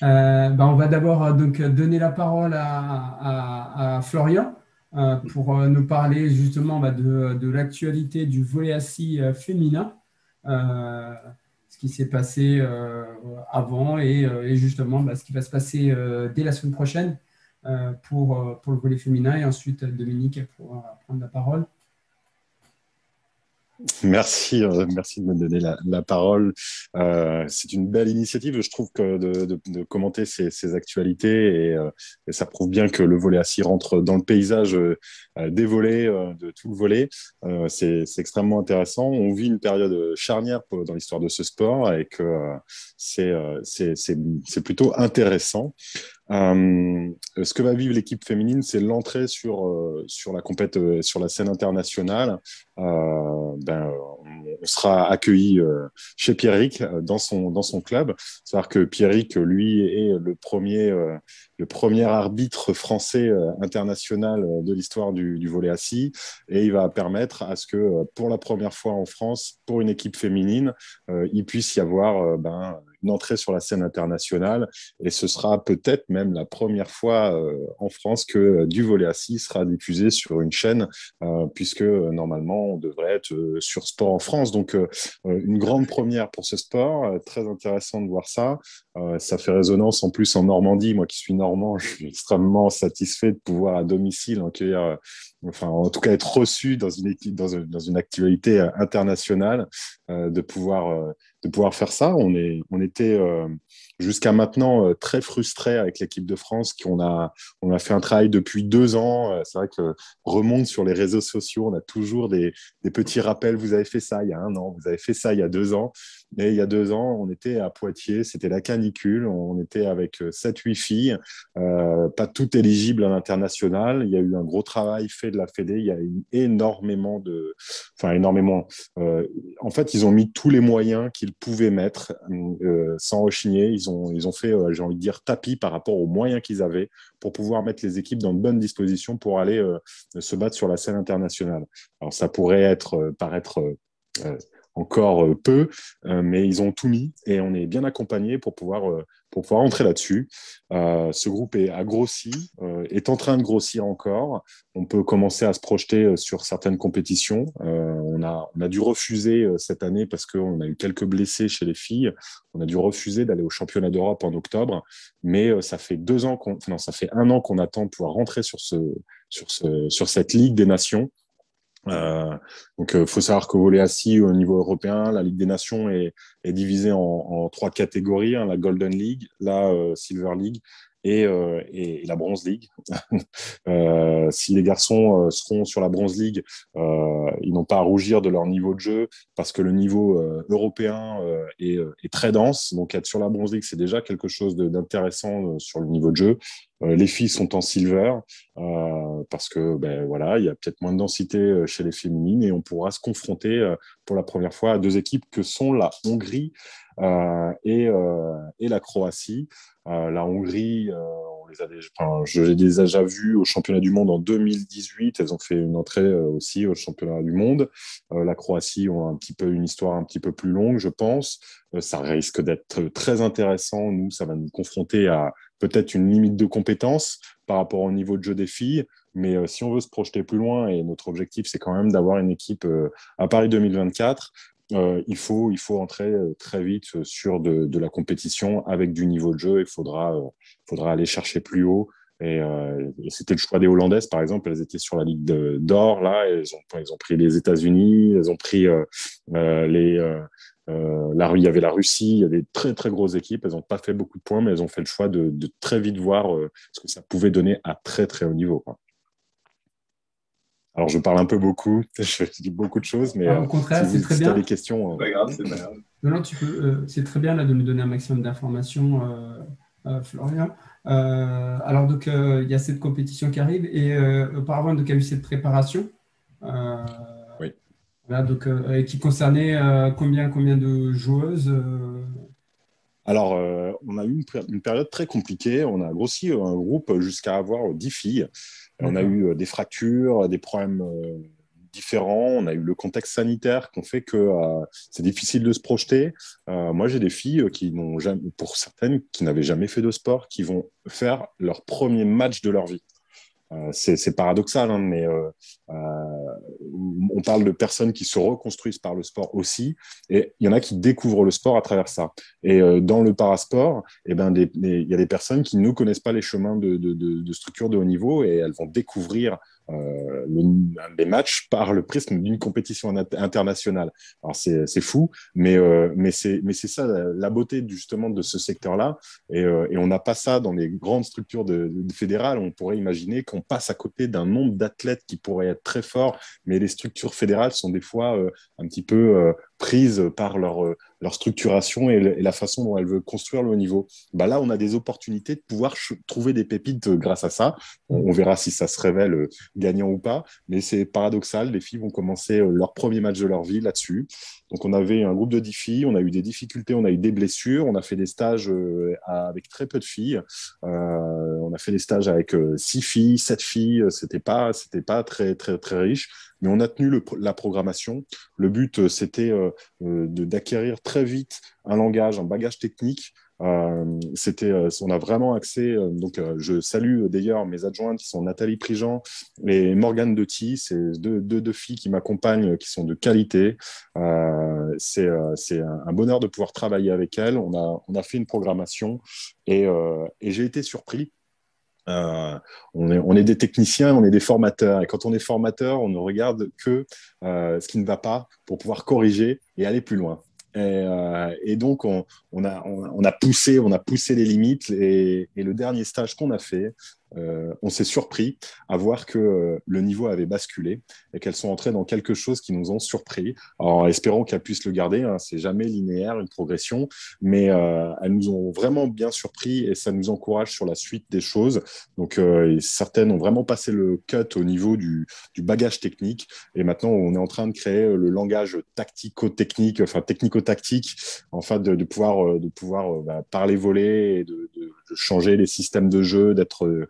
On va d'abord donner la parole à Florian pour nous parler justement de l'actualité du volley assis féminin, euh, ce qui s'est passé avant et justement ce qui va se passer dès la semaine prochaine pour le volley féminin. Et ensuite, Dominique pourra prendre la parole. Merci, merci de me donner la parole. C'est une belle initiative, je trouve, que de commenter ces actualités et ça prouve bien que le volley assis rentre dans le paysage des volleys, de tout le volley. C'est extrêmement intéressant. On vit une période charnière dans l'histoire de ce sport et que c'est plutôt intéressant. Ce que va vivre l'équipe féminine, c'est l'entrée sur sur la scène internationale. On sera accueilli chez Pierrick dans son club. C'est-à-dire que Pierrick, lui, est le premier arbitre français international de l'histoire du volley assis et il va permettre à ce que pour la première fois en France, pour une équipe féminine, il puisse y avoir une entrée sur la scène internationale et ce sera peut-être même la première fois en France que du volley assis sera diffusé sur une chaîne puisque normalement on devrait être sur Sport en France. Donc une grande première pour ce sport, très intéressant de voir ça. Ça fait résonance en plus en Normandie. Moi qui suis normand, je suis extrêmement satisfait de pouvoir à domicile accueillir, enfin en tout cas être reçu dans une équipe, dans une actualité internationale, de pouvoir faire ça. On était jusqu'à maintenant très frustrés avec l'équipe de France, on a fait un travail depuis 2 ans. C'est vrai que remonte sur les réseaux sociaux, on a toujours des petits rappels. Vous avez fait ça il y a 1 an, vous avez fait ça il y a 2 ans. Et il y a 2 ans, on était à Poitiers, c'était la canicule, on était avec 7-8 filles, pas toutes éligibles à l'international. Il y a eu un gros travail fait de la Fédé, il y a eu énormément. En fait, ils ont mis tous les moyens qu'ils pouvaient mettre sans rechigner. Ils ont fait, j'ai envie de dire, tapis par rapport aux moyens qu'ils avaient pour pouvoir mettre les équipes dans de bonnes dispositions pour aller se battre sur la scène internationale. Alors, ça pourrait paraître euh, encore peu, mais ils ont tout mis et on est bien accompagné pour pouvoir entrer là-dessus. Ce groupe a grossi, est en train de grossir encore. On peut commencer à se projeter sur certaines compétitions. On a dû refuser cette année parce qu'on a eu quelques blessés chez les filles. On a dû refuser d'aller au championnat d'Europe en octobre, mais ça fait 2 ans non, ça fait 1 an qu'on attend de pouvoir rentrer sur cette Ligue des Nations. Donc, faut savoir qu'au volley assis au niveau européen, la Ligue des Nations est divisée en 3 catégories, hein, la Golden League, la Silver League et la Bronze League. Si les garçons seront sur la Bronze League, ils n'ont pas à rougir de leur niveau de jeu parce que le niveau européen est très dense. Donc, être sur la Bronze League, c'est déjà quelque chose d'intéressant sur le niveau de jeu. Les filles sont en silver parce que voilà, il y a peut-être moins de densité chez les féminines et on pourra se confronter pour la première fois à 2 équipes que sont la Hongrie et la Croatie. La Hongrie, je les ai déjà vues au championnat du monde en 2018. Elles ont fait une entrée aussi au championnat du monde. La Croatie ont un petit peu une histoire un petit peu plus longue, je pense. Ça risque d'être très intéressant. Nous, ça va nous confronter à peut-être une limite de compétence par rapport au niveau de jeu des filles. Mais si on veut se projeter plus loin, et notre objectif, c'est quand même d'avoir une équipe à Paris 2024, il faut entrer très vite sur de la compétition avec du niveau de jeu. Faudra aller chercher plus haut. Et c'était le choix des Hollandaises, par exemple. Elles étaient sur la Ligue d'or, là. Elles ont pris les États-Unis, elles ont pris il y avait la Russie, il y avait des très, très grosses équipes. Elles n'ont pas fait beaucoup de points, mais elles ont fait le choix de très vite voir ce que ça pouvait donner à très, très haut niveau, quoi. Alors, je parle un peu beaucoup, je dis beaucoup de choses, mais Au contraire, c'est très si tu as bien. des questions. C'est pas grave, c'est pas grave. Non, non, c'est très bien là, de nous donner un maximum d'informations, Florian. Alors, il y a cette compétition qui arrive et auparavant, il y a eu cette préparation euh, Oui. voilà, et qui concernait combien de joueuses Alors, on a eu une période très compliquée. On a grossi un groupe jusqu'à avoir 10 filles. On a D'accord. eu des fractures, des problèmes différent. On a eu le contexte sanitaire qui ont fait que c'est difficile de se projeter. Moi, j'ai des filles qui n'ont jamais, pour certaines, qui n'avaient jamais fait de sport, qui vont faire leur premier match de leur vie. C'est paradoxal, hein, mais on parle de personnes qui se reconstruisent par le sport aussi, et il y en a qui découvrent le sport à travers ça. Et dans le parasport, eh ben, il y a des personnes qui ne connaissent pas les chemins de structures de haut niveau, et elles vont découvrir les matchs par le prisme d'une compétition internationale. Alors c'est fou, mais c'est ça la beauté justement de ce secteur-là, et on n'a pas ça dans les grandes structures de fédérales. On pourrait imaginer qu'on passe à côté d'un nombre d'athlètes qui pourraient être très forts, mais les structures fédérales sont des fois un petit peu prises par leur structuration et la façon dont elles veulent construire le haut niveau. Bah là, on a des opportunités de pouvoir trouver des pépites grâce à ça. On verra si ça se révèle gagnant ou pas, mais c'est paradoxal. Les filles vont commencer leur premier match de leur vie là-dessus. Donc, on avait un groupe de 10 filles, on a eu des difficultés, on a eu des blessures, on a fait des stages avec très peu de filles. On a fait des stages avec 6 filles, 7 filles, c'était pas très, très, très riche, mais on a tenu la programmation. Le but, c'était d'acquérir très vite un langage, un bagage technique. On a vraiment accès. Je salue d'ailleurs mes adjointes qui sont Nathalie Prigent et Morgane Detis. C'est deux filles qui m'accompagnent, qui sont de qualité. C'est un bonheur de pouvoir travailler avec elles. On a fait une programmation et j'ai été surpris. On est des techniciens, on est des formateurs. Et quand on est formateur, on ne regarde que ce qui ne va pas pour pouvoir corriger et aller plus loin. Et donc, on a poussé les limites. Et le dernier stage qu'on a fait, on s'est surpris à voir que le niveau avait basculé et qu'elles sont entrées dans quelque chose qui nous ont surpris. Alors, espérons qu'elles puissent le garder. Hein, c'est jamais linéaire, une progression, mais elles nous ont vraiment bien surpris et ça nous encourage sur la suite des choses. Donc, certaines ont vraiment passé le cut au niveau du bagage technique et maintenant, on est en train de créer le langage tactico-technique, enfin technico-tactique, enfin de pouvoir parler voler et de changer les systèmes de jeu, d'être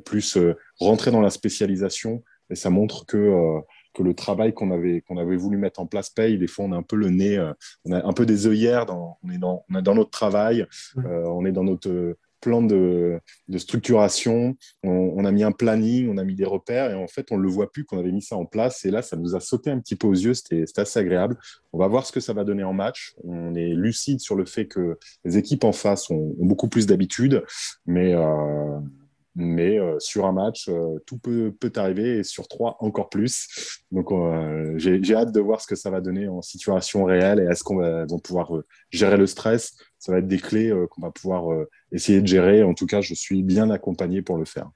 plus rentrer dans la spécialisation, et ça montre que le travail qu'on avait voulu mettre en place paye. Des fois, on a un peu le nez, on a un peu des œillères, on est dans notre travail, on est dans notre plan de structuration, on a mis un planning, on a mis des repères, et en fait, on ne le voit plus qu'on avait mis ça en place, et là, ça nous a sauté un petit peu aux yeux, c'était assez agréable. On va voir ce que ça va donner en match. On est lucide sur le fait que les équipes en face ont beaucoup plus d'habitude, mais sur un match, tout peut arriver, et sur 3, encore plus. Donc, j'ai hâte de voir ce que ça va donner en situation réelle, et est-ce qu'on va pouvoir gérer le stress. Ça va être des clés qu'on va pouvoir essayer de gérer. En tout cas, je suis bien accompagné pour le faire.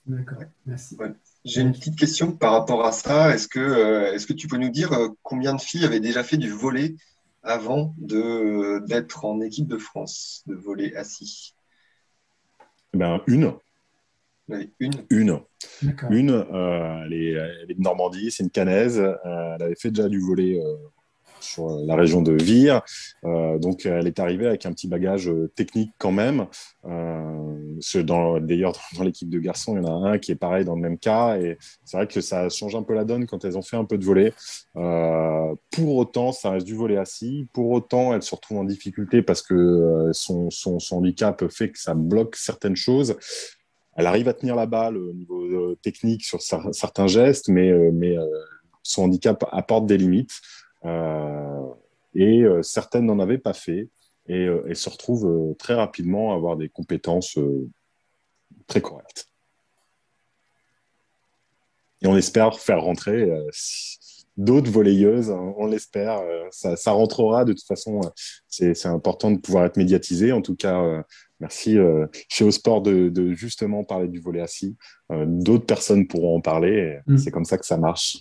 D'accord, merci. Ouais. J'ai une petite question par rapport à ça. Est-ce que tu peux nous dire combien de filles avaient déjà fait du volley avant d'être en équipe de France, de volley assis? Une. Oui, une. Elle est de Normandie, c'est une Canaise. Elle avait fait déjà du volley sur la région de Vire. Donc, elle est arrivée avec un petit bagage technique quand même. D'ailleurs, dans l'équipe de garçons, il y en a un qui est pareil dans le même cas. Et c'est vrai que ça change un peu la donne quand elles ont fait un peu de volley. Pour autant, ça reste du volley assis. Pour autant, elle se retrouve en difficulté parce que son handicap fait que ça bloque certaines choses. Elle arrive à tenir la balle au niveau technique sur certains gestes, mais son handicap apporte des limites. Certaines n'en avaient pas fait et se retrouvent très rapidement à avoir des compétences très correctes. Et on espère faire rentrer d'autres volleyeuses, hein, on l'espère. Ça rentrera de toute façon. C'est important de pouvoir être médiatisé. En tout cas, merci chez Osport de justement parler du volley assis. D'autres personnes pourront en parler. C'est comme ça que ça marche.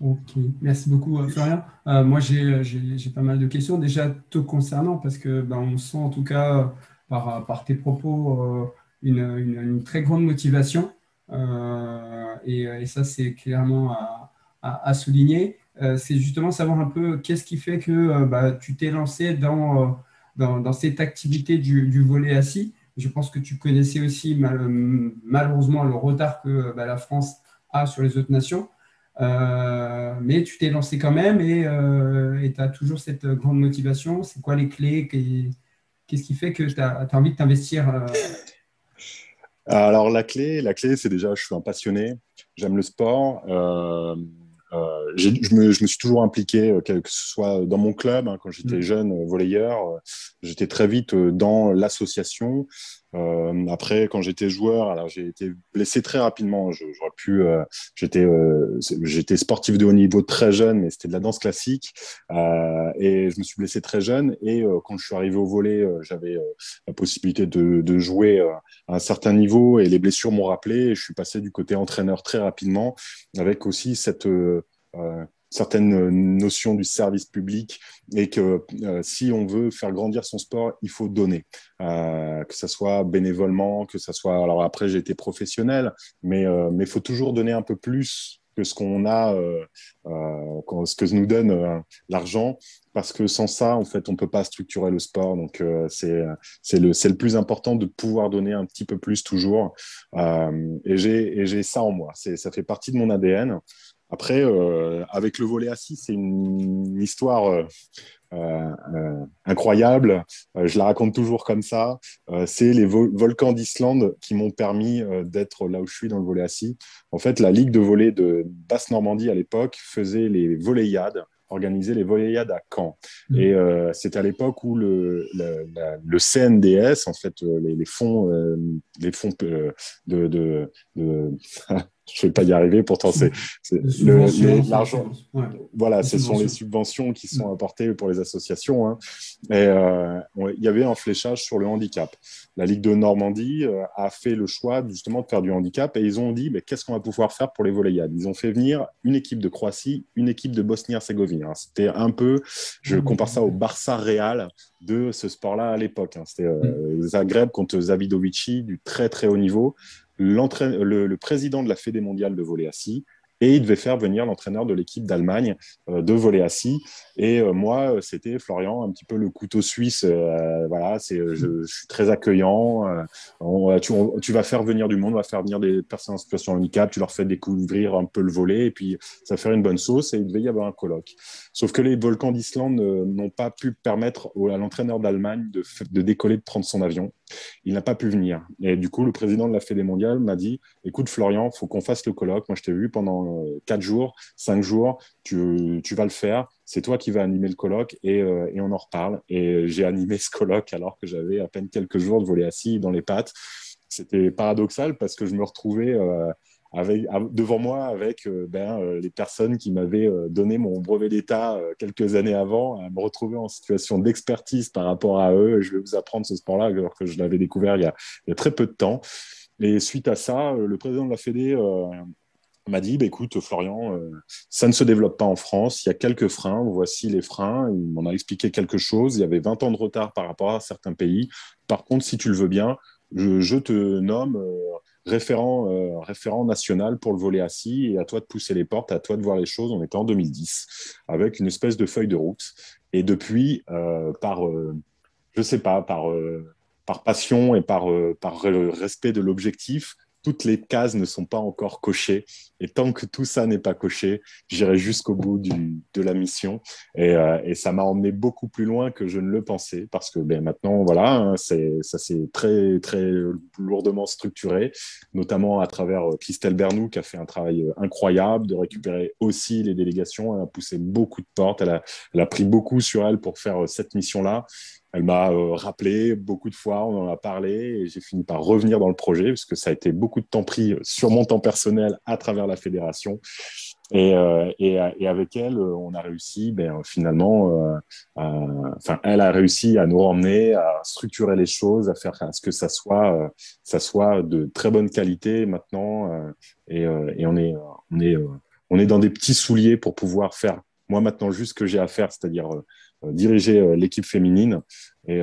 Ok, merci beaucoup Florian. Moi j'ai pas mal de questions déjà te concernant parce que on sent en tout cas par tes propos une très grande motivation et ça c'est clairement à souligner. C'est justement savoir un peu qu'est-ce qui fait que tu t'es lancé dans cette activité du volley assis. Je pense que tu connaissais aussi malheureusement le retard que la France a sur les autres nations. Mais tu t'es lancé quand même et tu as toujours cette grande motivation. C'est quoi les clés? Qu'est-ce qui fait que tu as envie de t'investir Alors, la clé, c'est déjà, je suis un passionné, j'aime le sport. Je me suis toujours impliqué, que ce soit dans mon club, hein, quand j'étais jeune volleyeur, j'étais très vite dans l'association. Après, quand j'étais joueur, alors j'ai été blessé très rapidement. J'aurais pu, j'étais sportif de haut niveau très jeune, mais c'était de la danse classique. Et je me suis blessé très jeune. Et quand je suis arrivé au volley, j'avais la possibilité de jouer à un certain niveau et les blessures m'ont rappelé. Et je suis passé du côté entraîneur très rapidement, avec aussi cette certaine notion du service public et que si on veut faire grandir son sport, il faut donner, que ça soit bénévolement, que ça soit. Alors après, j'ai été professionnel, mais il faut toujours donner un peu plus que ce qu'on a, ce que nous donne l'argent, parce que sans ça, en fait, on peut pas structurer le sport. Donc c'est le plus important de pouvoir donner un petit peu plus toujours. Et j'ai ça en moi. Ça fait partie de mon ADN. Après, avec le volley assis, c'est une histoire incroyable. Je la raconte toujours comme ça. C'est les volcans d'Islande qui m'ont permis d'être là où je suis dans le volley assis. En fait, la Ligue de volley de Basse-Normandie à l'époque faisait les volleyades, organisait les volleyades à Caen. Et c'était à l'époque où le CNDS, en fait, les fonds de je ne vais pas y arriver, pourtant c'est l'argent. Ouais. Voilà, ce sont les subventions qui sont apportées pour les associations. Hein. Et il y avait un fléchage sur le handicap. La Ligue de Normandie a fait le choix justement de faire du handicap et ils ont dit mais qu'est-ce qu'on va pouvoir faire pour les volleyades. Ils ont fait venir une équipe de Croatie, une équipe de Bosnie-Herzégovine. Hein. C'était un peu, je compare ça au Barça Real de ce sport-là à l'époque. Hein. C'était Zagreb contre Zavidovici du très très haut niveau. Le président de la Fédé mondiale de volley assis et il devait faire venir l'entraîneur de l'équipe d'Allemagne de volley assis. Et moi, c'était Florian, un petit peu le couteau suisse. Voilà, je suis très accueillant. Tu vas faire venir du monde, on va faire venir des personnes en situation de handicap, tu leur fais découvrir un peu le volley et puis ça va faire une bonne sauce et il devait y avoir un colloque. Sauf que les volcans d'Islande n'ont pas pu permettre à l'entraîneur d'Allemagne de décoller, de prendre son avion. Il n'a pas pu venir. Et du coup, le président de la Fédé mondiale m'a dit écoute, Florian, il faut qu'on fasse le colloque. Moi, je t'ai vu pendant 4 jours, 5 jours. Tu vas le faire. C'est toi qui vas animer le colloque et on en reparle. Et j'ai animé ce colloque alors que j'avais à peine quelques jours de volley assis dans les pattes. C'était paradoxal parce que je me retrouvais devant moi avec les personnes qui m'avaient donné mon brevet d'État quelques années avant, à me retrouver en situation d'expertise par rapport à eux. Je vais vous apprendre ce sport-là alors que je l'avais découvert il y a très peu de temps. Et suite à ça, le président de la Fédé m'a dit écoute, Florian, ça ne se développe pas en France. Il y a quelques freins. Voici les freins. Il m'en a expliqué quelque chose. Il y avait 20 ans de retard par rapport à certains pays. Par contre, si tu le veux bien, je te nomme référent national pour le volley assis et à toi de pousser les portes, à toi de voir les choses. On était en 2010 avec une espèce de feuille de route. Et depuis, je sais pas, par passion et par respect de l'objectif, toutes les cases ne sont pas encore cochées. Et tant que tout ça n'est pas coché, j'irai jusqu'au bout de la mission. Et ça m'a emmené beaucoup plus loin que je ne le pensais, parce que maintenant, voilà, hein, ça s'est très, très lourdement structuré, notamment à travers Christelle Bernoux, qui a fait un travail incroyable de récupérer aussi les délégations. Elle a poussé beaucoup de portes. Elle a pris beaucoup sur elle pour faire cette mission-là. Elle m'a rappelé beaucoup de fois, on en a parlé et j'ai fini par revenir dans le projet parce que ça a été beaucoup de temps pris sur mon temps personnel à travers la fédération. Et avec elle, on a réussi finalement, elle a réussi à nous emmener, à structurer les choses, à faire à ce que ça soit de très bonne qualité maintenant. Et on est dans des petits souliers pour pouvoir faire, moi maintenant, juste ce que j'ai à faire, c'est-à-dire diriger l'équipe féminine et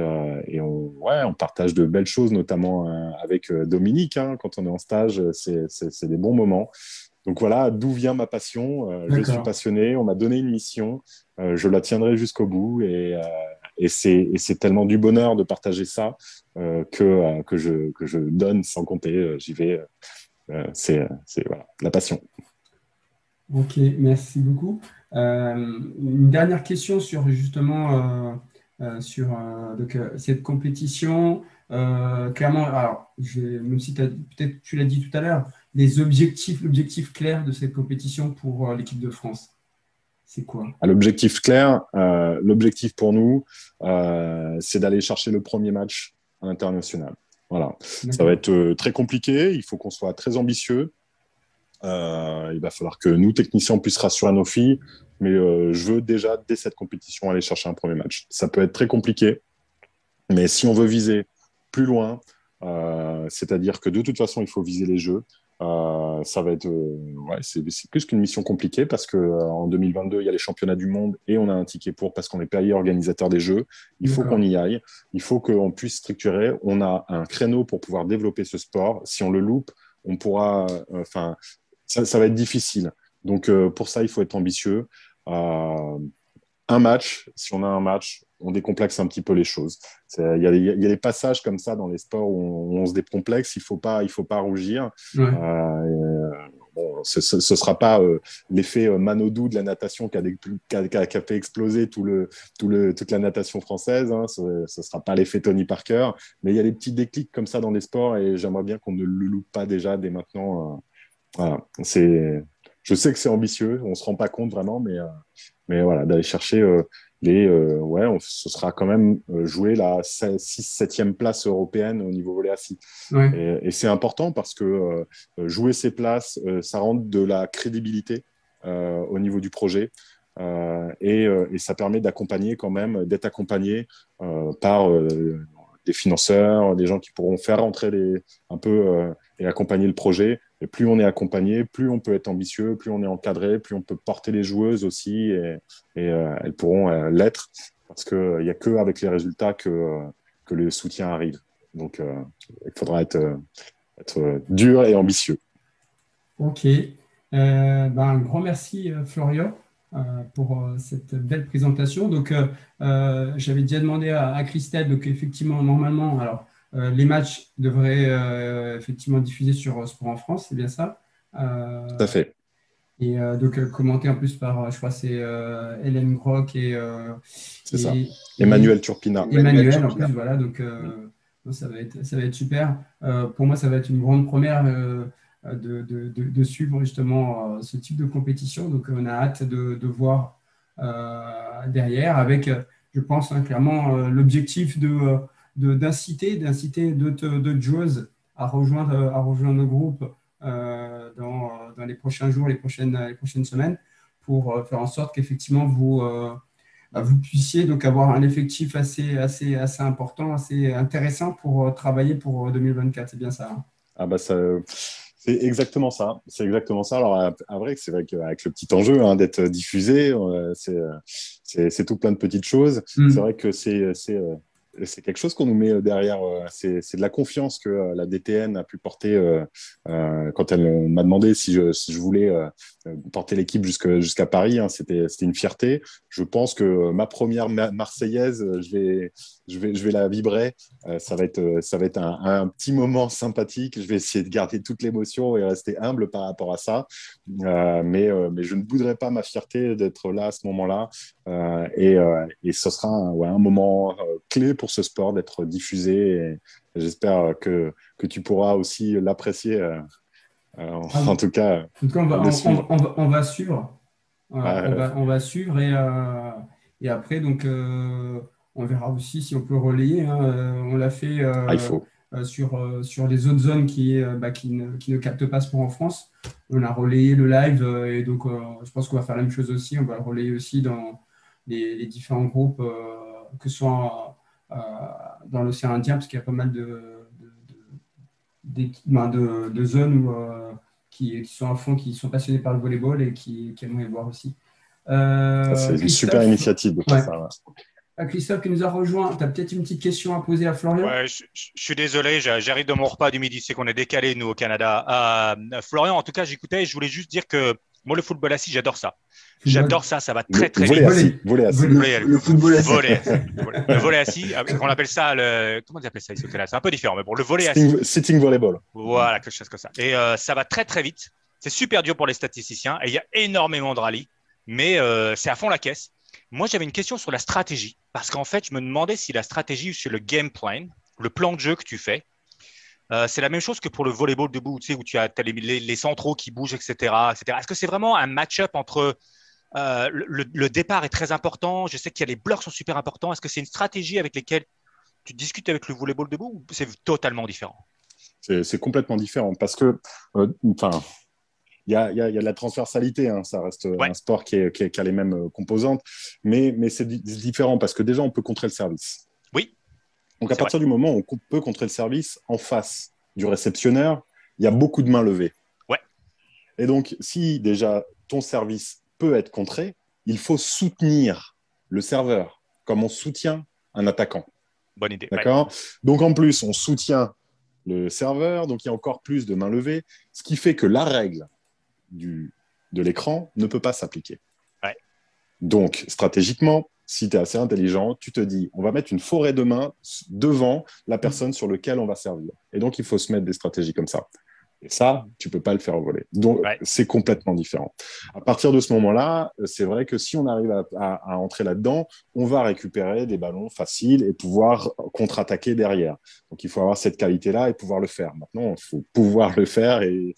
on partage de belles choses, notamment avec Dominique. Hein, quand on est en stage, c'est des bons moments. Donc voilà d'où vient ma passion. Je suis passionné, on m'a donné une mission, je la tiendrai jusqu'au bout et c'est tellement du bonheur de partager ça que je donne sans compter. J'y vais. C'est voilà, la passion. Ok, merci beaucoup. Une dernière question sur justement cette compétition. Clairement, alors, même si peut-être tu l'as dit tout à l'heure, l'objectif clair de cette compétition pour l'équipe de France, c'est quoi? L'objectif clair, l'objectif pour nous, c'est d'aller chercher le premier match à l'international. Voilà. Ça va D'accord. être très compliqué, il faut qu'on soit très ambitieux. Il va falloir que nous, techniciens, on puisse rassurer nos filles, mais je veux déjà, dès cette compétition, aller chercher un premier match. Ça peut être très compliqué, mais si on veut viser plus loin, c'est-à-dire que de toute façon, il faut viser les Jeux. Ça va être, ouais, c'est plus qu'une mission compliquée parce que en 2022, il y a les championnats du monde et on a un ticket pour parce qu'on est payé organisateur des Jeux. Il faut qu'on D'accord. y aille. Il faut qu'on puisse structurer. On a un créneau pour pouvoir développer ce sport. Si on le loupe, on pourra, enfin, ça va être difficile. Donc pour ça, il faut être ambitieux. Euh, un match, si on a un match, on décomplexe un petit peu les choses. Il y a des passages comme ça dans les sports où on se décomplexe, il faut pas rougir. Ouais. Bon, ce sera pas l'effet Manodou de la natation qui a fait exploser toute la natation française. Hein. Ce sera pas l'effet Tony Parker. Mais il y a des petits déclics comme ça dans les sports et j'aimerais bien qu'on ne le loupe pas déjà dès maintenant. Voilà. Je sais que c'est ambitieux, on ne se rend pas compte vraiment, mais voilà, d'aller chercher ouais, ce sera quand même jouer la 6e, 7e place européenne au niveau volley assis. Ouais. Et c'est important parce que jouer ces places, ça rend de la crédibilité au niveau du projet. Et ça permet d'accompagner quand même, d'être accompagné par des financeurs, des gens qui pourront faire rentrer un peu et accompagner le projet. Et plus on est accompagné, plus on peut être ambitieux, plus on est encadré, plus on peut porter les joueuses aussi et elles pourront l'être parce qu'il n'y a qu'avec les résultats que le soutien arrive. Donc, il faudra être dur et ambitieux. Ok. Un grand merci, Florian, pour cette belle présentation. Donc, j'avais déjà demandé à Christelle, donc effectivement, normalement, alors, les matchs devraient effectivement diffuser sur Sport en France, c'est bien ça. Tout à fait. Et donc, commenté en plus par, je crois, c'est Hélène Grock C'est ça. et Emmanuel Turpina. Emmanuel, en plus, voilà. Donc, ça va être super. Pour moi, ça va être une grande première de suivre justement ce type de compétition. Donc, on a hâte de voir derrière avec, je pense, hein, clairement, l'objectif d'inciter d'autres joueuses à rejoindre le groupe dans les prochains jours, les prochaines semaines, pour faire en sorte qu'effectivement vous puissiez donc avoir un effectif assez important, assez intéressant pour travailler pour 2024. C'est bien ça, hein? Ah bah c'est exactement ça. C'est exactement ça. Alors, c'est vrai qu'avec le petit enjeu hein, d'être diffusé, c'est tout plein de petites choses. C'est vrai que c'est quelque chose qu'on nous met derrière. C'est de la confiance que la DTN a pu porter quand elle m'a demandé si je voulais porter l'équipe jusqu'à Paris. Hein, c'était une fierté. Je pense que ma première Marseillaise, je vais la vibrer. Ça va être un petit moment sympathique. Je vais essayer de garder toute l'émotion et rester humble par rapport à ça. Mais je ne bouderai pas ma fierté d'être là à ce moment-là. Et ce sera un moment clé pour ce sport d'être diffusé. Et j'espère que tu pourras aussi l'apprécier. En tout cas, En tout cas, le suivre. on va suivre. Voilà, Euh, on va suivre et après, donc, on verra aussi si on peut relayer, hein. On l'a fait il faut. sur les autres zones qui ne captent pas Sport en France. On a relayé le live et donc je pense qu'on va faire la même chose aussi. On va le relayer aussi dans les différents groupes, que ce soit dans l'océan Indien, parce qu'il y a pas mal de zones qui sont à fond, qui sont passionnés par le volleyball et qui aimeraient voir aussi. C'est une super Christophe, initiative de faire ouais. ça. Ouais. Christophe qui nous a rejoint, tu as peut-être une petite question à poser à Florian? Ouais, je suis désolé, j'arrive de mon repas du midi, c'est qu'on est décalé, nous, au Canada. Florian, en tout cas, j'écoutais, je voulais juste dire que moi, le football assis, j'adore ça. J'adore ça, ça va très, très vite. Volley assis. Le football assis. Le volley assis, on appelle ça comment ils appellent ça ici au Canada? C'est un peu différent, mais bon, le volley assis. Sitting volleyball. Voilà, quelque chose comme ça. Et ça va très, très vite. C'est super dur pour les statisticiens et il y a énormément de rallyes, mais c'est à fond la caisse. Moi, j'avais une question sur la stratégie parce qu'en fait, je me demandais si la stratégie sur le game plan, le plan de jeu que tu fais, c'est la même chose que pour le volleyball debout, tu sais, où tu as les centraux qui bougent, etc., etc. Est-ce que c'est vraiment un match-up entre le départ est très important, je sais qu'il y a les blocs sont super importants. Est-ce que c'est une stratégie avec laquelle tu discutes avec le volleyball debout ou c'est totalement différent? C'est complètement différent parce que, il y a de la transversalité, hein. Ça reste un sport qui a les mêmes composantes, mais c'est différent parce que déjà, on peut contrer le service. Oui. Donc, à partir du moment où on peut contrer le service en face du réceptionneur, il y a beaucoup de mains levées. Ouais. Et donc, si déjà ton service peut être contré, il faut soutenir le serveur comme on soutient un attaquant. Bonne idée. D'accord ? Ouais. Donc, en plus, on soutient le serveur, donc il y a encore plus de mains levées, ce qui fait que la règle de l'écran ne peut pas s'appliquer. Ouais. Donc, stratégiquement, si tu es assez intelligent, tu te dis, on va mettre une forêt de mains devant la personne sur laquelle on va servir. Et donc, il faut se mettre des stratégies comme ça. Et ça, tu ne peux pas le faire au volley. Donc, c'est complètement différent. À partir de ce moment-là, c'est vrai que si on arrive à entrer là-dedans, on va récupérer des ballons faciles et pouvoir contre-attaquer derrière. Donc, il faut avoir cette qualité-là et pouvoir le faire. Maintenant, il faut pouvoir le faire et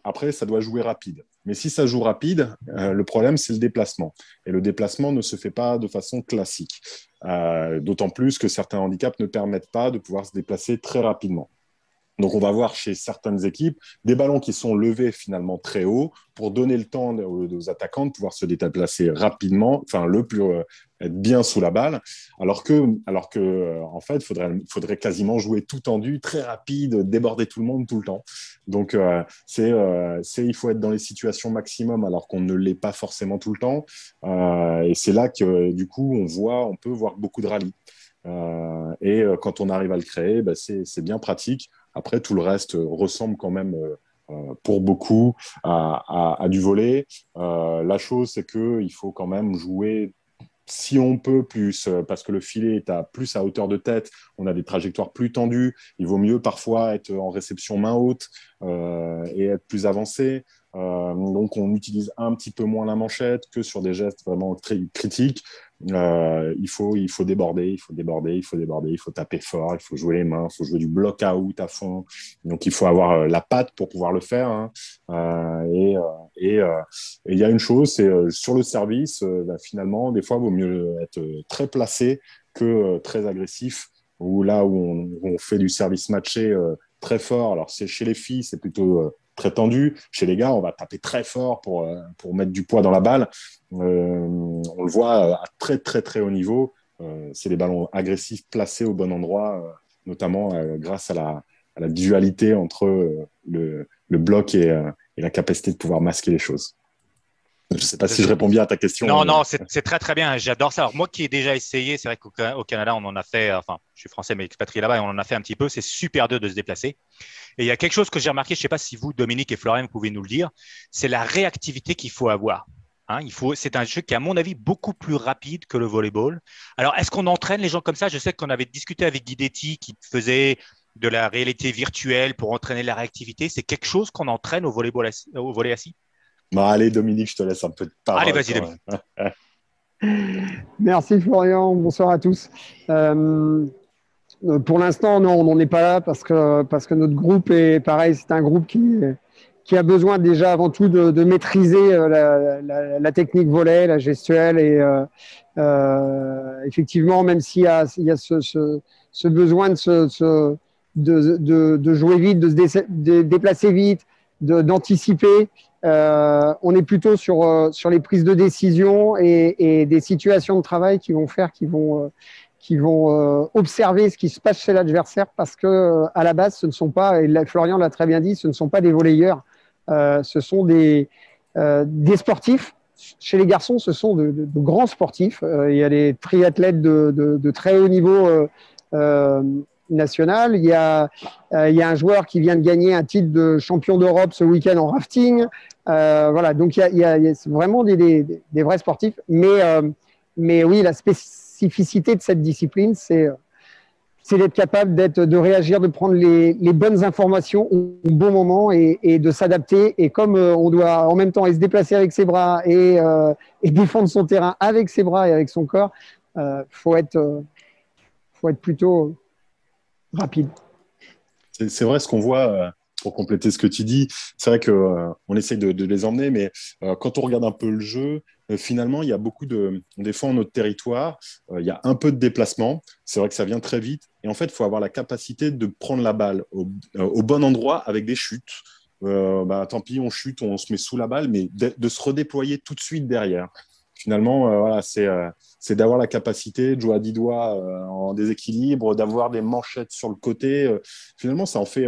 après, ça doit jouer rapide. Mais si ça joue rapide, le problème, c'est le déplacement. Et le déplacement ne se fait pas de façon classique. D'autant plus que certains handicaps ne permettent pas de pouvoir se déplacer très rapidement. Donc, on va voir chez certaines équipes des ballons qui sont levés finalement très haut pour donner le temps aux attaquants de pouvoir se déplacer rapidement, être bien sous la balle, alors que en fait, faudrait quasiment jouer tout tendu, très rapide, déborder tout le monde tout le temps. Donc, il faut être dans les situations maximum alors qu'on ne l'est pas forcément tout le temps. Et c'est là que du coup, on peut voir beaucoup de rallyes. Quand on arrive à le créer, c'est bien pratique. Après, tout le reste ressemble quand même pour beaucoup à du volley. La chose, c'est qu'il faut quand même jouer, si on peut, plus, parce que le filet est plus à hauteur de tête, on a des trajectoires plus tendues. Il vaut mieux parfois être en réception main haute et être plus avancé. Donc, on utilise un petit peu moins la manchette que sur des gestes vraiment très critiques. Il faut déborder, il faut taper fort, il faut jouer les mains, il faut jouer du block-out à fond. Donc, il faut avoir la patte pour pouvoir le faire. Hein. Il y a une chose, c'est sur le service, finalement, des fois, il vaut mieux être très placé que très agressif. Où on fait du service matché très fort. Alors, chez les filles, c'est plutôt très tendu. Chez les gars, on va taper très fort pour mettre du poids dans la balle. On le voit à très, très, très haut niveau. C'est les ballons agressifs placés au bon endroit, notamment grâce à la dualité entre le bloc et la capacité de pouvoir masquer les choses. Je ne sais pas si je réponds bien à ta question. Non, c'est très, très bien. J'adore ça. Alors, moi qui ai déjà essayé, c'est vrai qu'au Canada, on en a fait, enfin, je suis français, mais expatrié là-bas, et on en a fait un petit peu. C'est super dur de se déplacer. Et il y a quelque chose que j'ai remarqué, je ne sais pas si vous, Dominique et Florian, vous pouvez nous le dire, c'est la réactivité qu'il faut avoir. Hein, c'est un jeu qui est, à mon avis, beaucoup plus rapide que le volleyball. Alors, est-ce qu'on entraîne les gens comme ça? Je sais qu'on avait discuté avec Guidetti qui faisait de la réalité virtuelle pour entraîner la réactivité. C'est quelque chose qu'on entraîne au volley assis? Bon, allez, Dominique, je te laisse un peu de parole. Allez, vas-y, Dominique. Merci, Florian. Bonsoir à tous. Pour l'instant, non, on n'en est pas là parce que notre groupe est pareil. C'est un groupe qui a besoin déjà avant tout de maîtriser la technique volley, la gestuelle. Et effectivement, même s'il y a ce besoin de jouer vite, de se déplacer vite, d'anticiper, on est plutôt sur les prises de décision et des situations de travail qui vont observer ce qui se passe chez l'adversaire parce que à la base, ce ne sont pas, et Florian l'a très bien dit, ce ne sont pas des volleyeurs, ce sont des sportifs. Chez les garçons, ce sont de grands sportifs. Il y a des triathlètes de très haut niveau national. Il y a un joueur qui vient de gagner un titre de champion d'Europe ce week-end en rafting. Voilà, donc il y a vraiment des vrais sportifs. Mais oui, la spécificité de cette discipline, c'est c'est d'être capable de réagir, de prendre les bonnes informations au bon moment et de s'adapter. Et comme on doit en même temps se déplacer avec ses bras et défendre son terrain avec ses bras et avec son corps, faut être plutôt rapide. C'est vrai ce qu'on voit, pour compléter ce que tu dis, c'est vrai qu'on essaye de les emmener, mais quand on regarde un peu le jeu, finalement, il y a beaucoup on défend notre territoire, il y a un peu de déplacement, c'est vrai que ça vient très vite, et en fait, il faut avoir la capacité de prendre la balle au bon endroit avec des chutes. Tant pis, on chute, on se met sous la balle, mais de se redéployer tout de suite derrière. Finalement, voilà, c'est d'avoir la capacité de jouer à 10 doigts en déséquilibre, d'avoir des manchettes sur le côté. Finalement, ça en fait,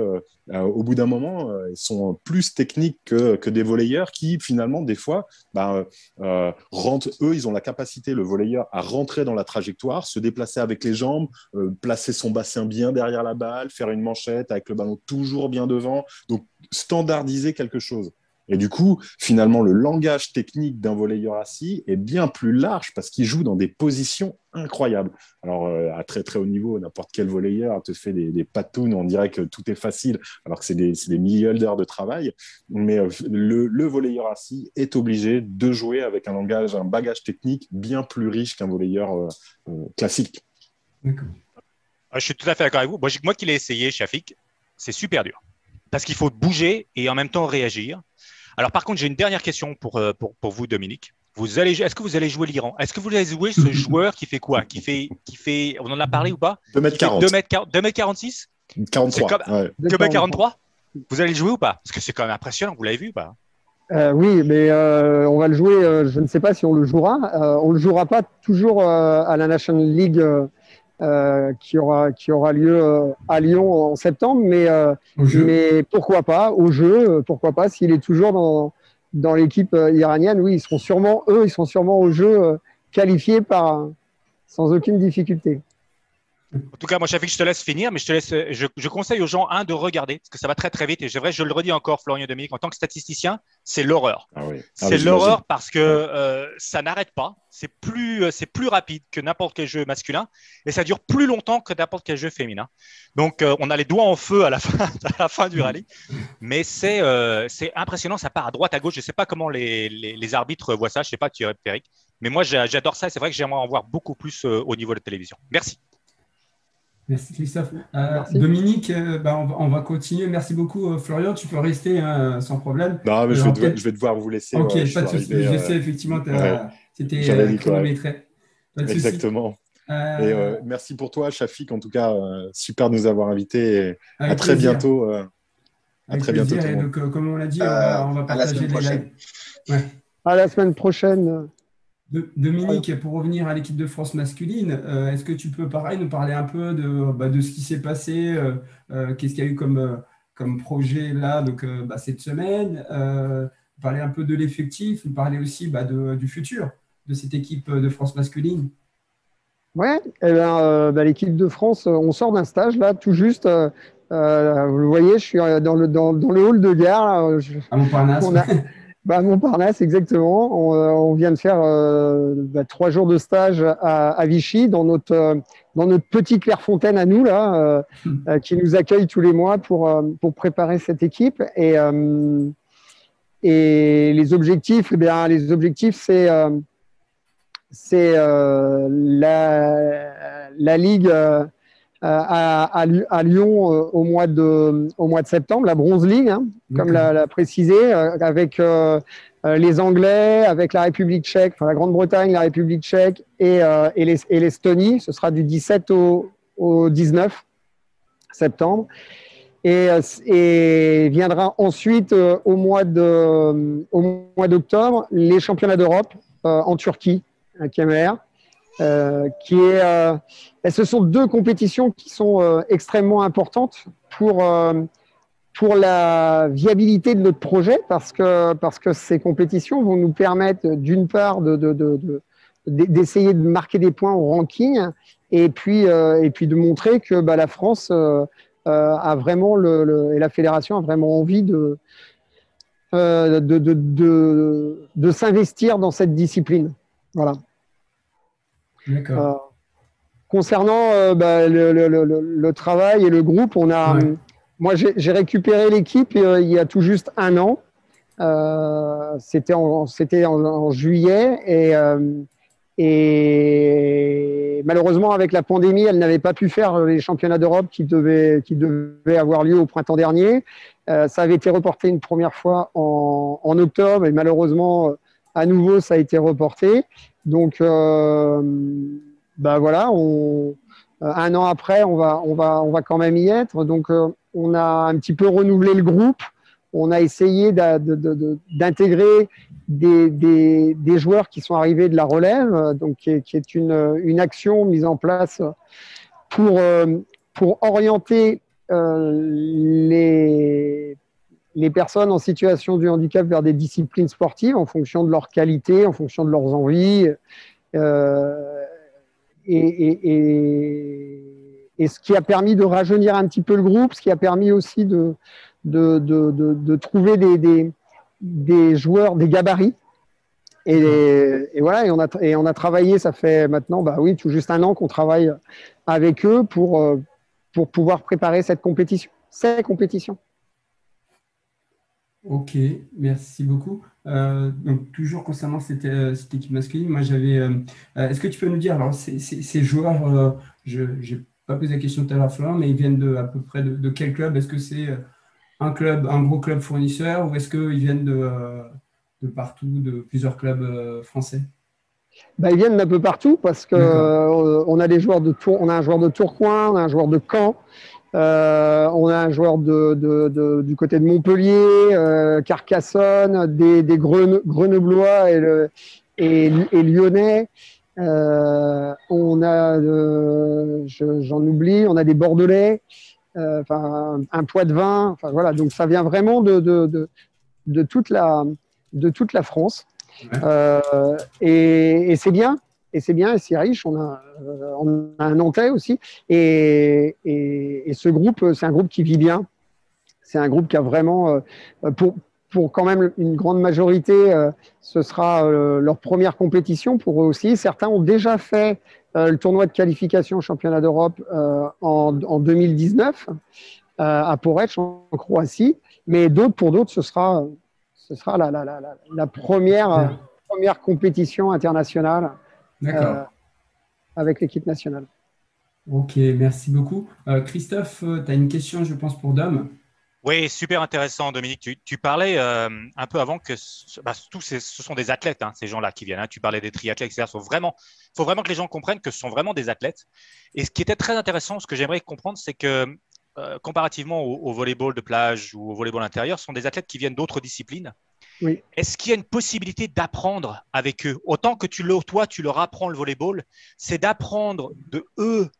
au bout d'un moment, ils sont plus techniques que des volleyeurs qui, finalement, des fois, rentrent. Eux, ils ont la capacité, le volleyeur, à rentrer dans la trajectoire, se déplacer avec les jambes, placer son bassin bien derrière la balle, faire une manchette avec le ballon toujours bien devant. Donc, standardiser quelque chose. Et du coup, finalement, le langage technique d'un volleyeur assis est bien plus large parce qu'il joue dans des positions incroyables. Alors, à très très haut niveau, n'importe quel volleyeur te fait des patounes, on dirait que tout est facile, alors que c'est des milliers d'heures de travail. Mais le volleyeur assis est obligé de jouer avec un bagage technique bien plus riche qu'un volleyeur classique. D'accord. Je suis tout à fait d'accord avec vous. Moi qui l'ai essayé, Shafik, c'est super dur. Parce qu'il faut bouger et en même temps réagir. Alors, par contre, j'ai une dernière question pour vous, Dominique. Est-ce que vous allez jouer l'Iran? Est-ce que vous allez jouer ce joueur qui fait quoi? Qui fait, on en a parlé ou pas? 2m40. 2m46? 43. Ouais. 2m43? Vous allez le jouer ou pas? Parce que c'est quand même impressionnant. Vous l'avez vu ou pas? Oui, mais on va le jouer. Je ne sais pas si on le jouera. On ne le jouera pas toujours à la National League qui aura lieu à Lyon en septembre, mais pourquoi pas au jeu, pourquoi pas s'il est toujours dans l'équipe iranienne. Oui, ils seront sûrement au jeu qualifiés sans aucune difficulté. En tout cas, moi, Shafik, je te laisse finir, mais je conseille aux gens, de regarder, parce que ça va très, très vite. Et je le redis encore, Florian Dominique, en tant que statisticien, c'est l'horreur. Ah oui. C'est l'horreur parce que ça n'arrête pas. C'est plus rapide que n'importe quel jeu masculin et ça dure plus longtemps que n'importe quel jeu féminin. Donc, on a les doigts en feu à la fin du rallye. Mais c'est impressionnant. Ça part à droite, à gauche. Je ne sais pas comment les arbitres voient ça. Je ne sais pas, tu Eric. Mais moi, j'adore ça. C'est vrai que j'aimerais en voir beaucoup plus au niveau de la télévision. Merci. Merci Christophe. Merci. Dominique, on va continuer. Merci beaucoup Florian, tu peux rester sans problème. Non, mais je vais devoir vous laisser. Ok, pas de souci. Je sais effectivement, c'était chronométré. Exactement. Et merci pour toi, Shafik. En tout cas, super de nous avoir invités. À très bientôt. À très bientôt. Et donc, comme on l'a dit, on va partager les lives. Ouais. À la semaine prochaine. Dominique, pour revenir à l'équipe de France masculine, est-ce que tu peux nous parler un peu de ce qui s'est passé, qu'est-ce qu'il y a eu comme projet là cette semaine, parler un peu de l'effectif, parler aussi du futur de cette équipe de France masculine. Ouais, l'équipe de France, on sort d'un stage là, tout juste. Vous le voyez, je suis dans le hall de gare. Là, à Montparnasse. Montparnasse, exactement. On vient de faire 3 jours de stage à Vichy, dans notre petit Clairefontaine à nous, là, qui nous accueille tous les mois pour préparer cette équipe. Et les objectifs, c'est la Ligue à Lyon au mois de septembre, la Bronze League, comme l'a précisé, avec les Anglais, avec la République tchèque, la Grande-Bretagne, la République tchèque et l'Estonie. Ce sera du 17 au 19 septembre. Et viendra ensuite au mois d'octobre les championnats d'Europe en Turquie, à Kemer. Ce sont 2 compétitions qui sont extrêmement importantes pour la viabilité de notre projet parce que ces compétitions vont nous permettre d'une part d'essayer de marquer des points au ranking et puis de montrer que la France a vraiment et la fédération a vraiment envie de s'investir dans cette discipline. Voilà. D'accord. Concernant le travail et le groupe, moi j'ai récupéré l'équipe il y a tout juste un an. C'était en juillet et malheureusement avec la pandémie, elle n'avait pas pu faire les championnats d'Europe qui devaient avoir lieu au printemps dernier. Ça avait été reporté une première fois en octobre et malheureusement à nouveau ça a été reporté. Donc voilà, un an après, on va quand même y être. Donc, on a un petit peu renouvelé le groupe. On a essayé d'intégrer des joueurs qui sont arrivés de la relève, donc qui est une action mise en place pour orienter les personnes en situation de handicap vers des disciplines sportives en fonction de leur qualité, en fonction de leurs envies. Et ce qui a permis de rajeunir un petit peu le groupe, ce qui a permis aussi de trouver des joueurs, des gabarits. Et voilà, et on a travaillé, ça fait maintenant, tout juste un an qu'on travaille avec eux pour pouvoir préparer ces compétitions. Ok, merci beaucoup. Donc, toujours concernant cette équipe masculine, moi j'avais. Est-ce que tu peux nous dire, alors ces joueurs, je n'ai pas posé la question tout à l'heure, Florent, mais ils viennent à peu près de quel club? Est-ce que c'est un gros club fournisseur ou est-ce qu'ils viennent de partout, de plusieurs clubs français? Ils viennent d'un peu partout parce que on a on a un joueur de Tourcoing, on a un joueur de Caen. On a un joueur du côté de Montpellier, Carcassonne, des Grenoblois et Lyonnais. On a, j'en oublie, on a des Bordelais, un Poitevin. Enfin voilà, donc ça vient vraiment de toute la France. Ouais. Et c'est bien. Et c'est bien, et c'est riche. On a un Nantais aussi. Et ce groupe, c'est un groupe qui vit bien. C'est un groupe qui a vraiment, pour quand même une grande majorité, ce sera leur première compétition pour eux aussi. Certains ont déjà fait le tournoi de qualification au championnat d'Europe en 2019 à Poreč, en Croatie. Mais pour d'autres, ce sera la première compétition internationale. Avec l'équipe nationale. Ok, merci beaucoup. Christophe, tu as une question, je pense, pour Dom. Oui, super intéressant, Dominique. Tu parlais un peu avant que ce sont des athlètes, ces gens-là qui viennent. Tu parlais des triathlètes, etc. Il faut vraiment que les gens comprennent que ce sont vraiment des athlètes. Et ce qui était très intéressant, ce que j'aimerais comprendre, c'est que comparativement au volleyball de plage ou au volleyball intérieur, ce sont des athlètes qui viennent d'autres disciplines. Oui. Est-ce qu'il y a une possibilité d'apprendre avec eux? Autant que toi, tu leur apprends le volleyball, c'est d'apprendre de eux,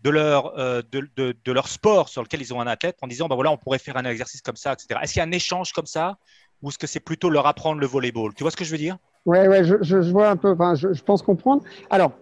de leur sport sur lequel ils ont un athlète, en disant, on pourrait faire un exercice comme ça, etc. Est-ce qu'il y a un échange comme ça ou est-ce que c'est plutôt leur apprendre le volleyball? Tu vois ce que je veux dire? Oui, je vois un peu, je pense comprendre. Alors,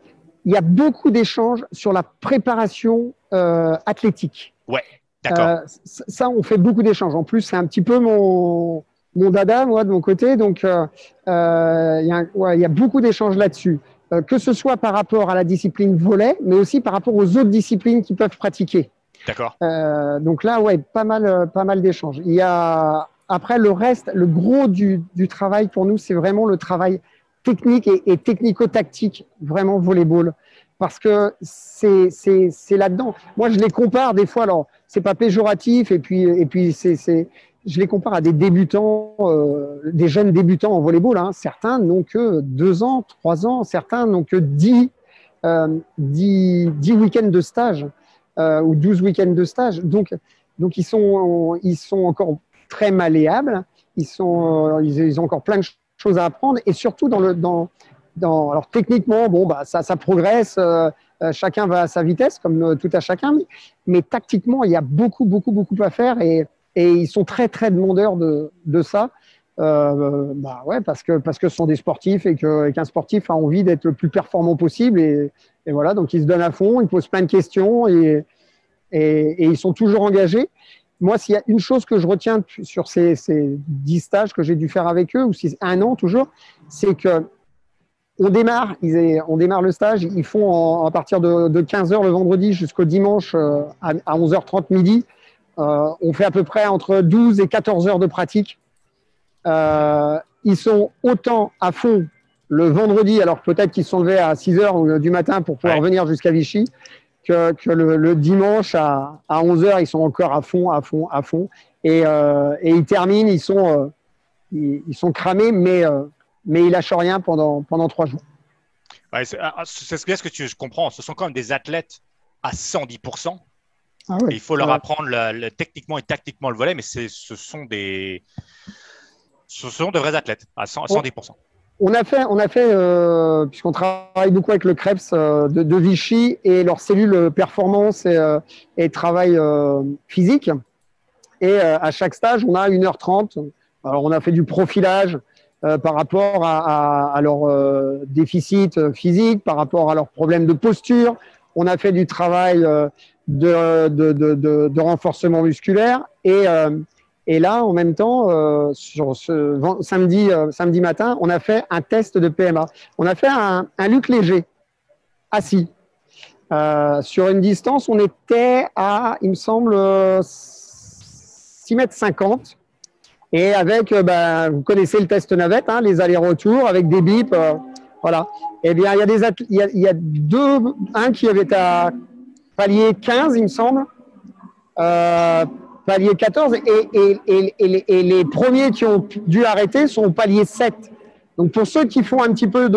il y a beaucoup d'échanges sur la préparation athlétique. Ouais, d'accord. Ça, on fait beaucoup d'échanges. En plus, c'est un petit peu mon dada, moi, de mon côté. Donc, il y a beaucoup d'échanges là-dessus, que ce soit par rapport à la discipline volley, mais aussi par rapport aux autres disciplines qu'ils peuvent pratiquer. D'accord. Donc là, pas mal d'échanges. Il y a après le reste, le gros du travail pour nous, c'est vraiment le travail technique et technico-tactique, vraiment volleyball, parce que c'est là-dedans. Moi, je les compare des fois. Alors, c'est pas péjoratif, et puis je les compare à des débutants, des jeunes débutants en volleyball. Certains n'ont que 2 ans, 3 ans. Certains n'ont que 10 week-ends de stage ou 12 week-ends de stage. Donc ils sont encore très malléables. Ils ont encore plein de choses à apprendre. Et surtout alors techniquement, ça progresse. Chacun va à sa vitesse, comme tout à chacun. Mais tactiquement, il y a beaucoup à faire et ils sont très très demandeurs de ça, parce que ce sont des sportifs et qu'un sportif a envie d'être le plus performant possible et voilà, donc ils se donnent à fond, ils posent plein de questions et ils sont toujours engagés. Moi, s'il y a une chose que je retiens sur ces 10 stages que j'ai dû faire avec eux, ou 1 an toujours, c'est que on démarre le stage. Ils font à partir de 15h le vendredi jusqu'au dimanche à 11h30 midi. On fait à peu près entre 12 et 14 heures de pratique. Ils sont autant à fond le vendredi, alors peut-être qu'ils se sont levés à 6h du matin pour pouvoir venir jusqu'à Vichy, que le dimanche à 11h, ils sont encore à fond. Et ils terminent, ils sont cramés, mais ils lâchent rien pendant 3 jours. Ouais, c'est bien ce que je comprends. Ce sont quand même des athlètes à 110%. Ah ouais. Et il faut leur apprendre techniquement et tactiquement le volley, mais ce sont de vrais athlètes à 110%. On a fait puisqu'on travaille beaucoup avec le Krebs de Vichy et leur cellule performance et travail physique. Et à chaque stage, on a 1h30. Alors, on a fait du profilage par rapport à leur déficit physique, par rapport à leurs problèmes de posture. On a fait du travail de renforcement musculaire. Et là, en même temps, sur ce samedi matin, on a fait un test de PMA. On a fait un luc léger, assis. Sur une distance, on était à, il me semble, 6,50 m. Et avec, vous connaissez le test navette, hein, les allers-retours avec des bips. Voilà. Eh bien, il y a un qui avait à palier 15, il me semble. Palier 14 et les premiers qui ont dû arrêter sont au palier 7. Donc pour ceux qui font un petit peu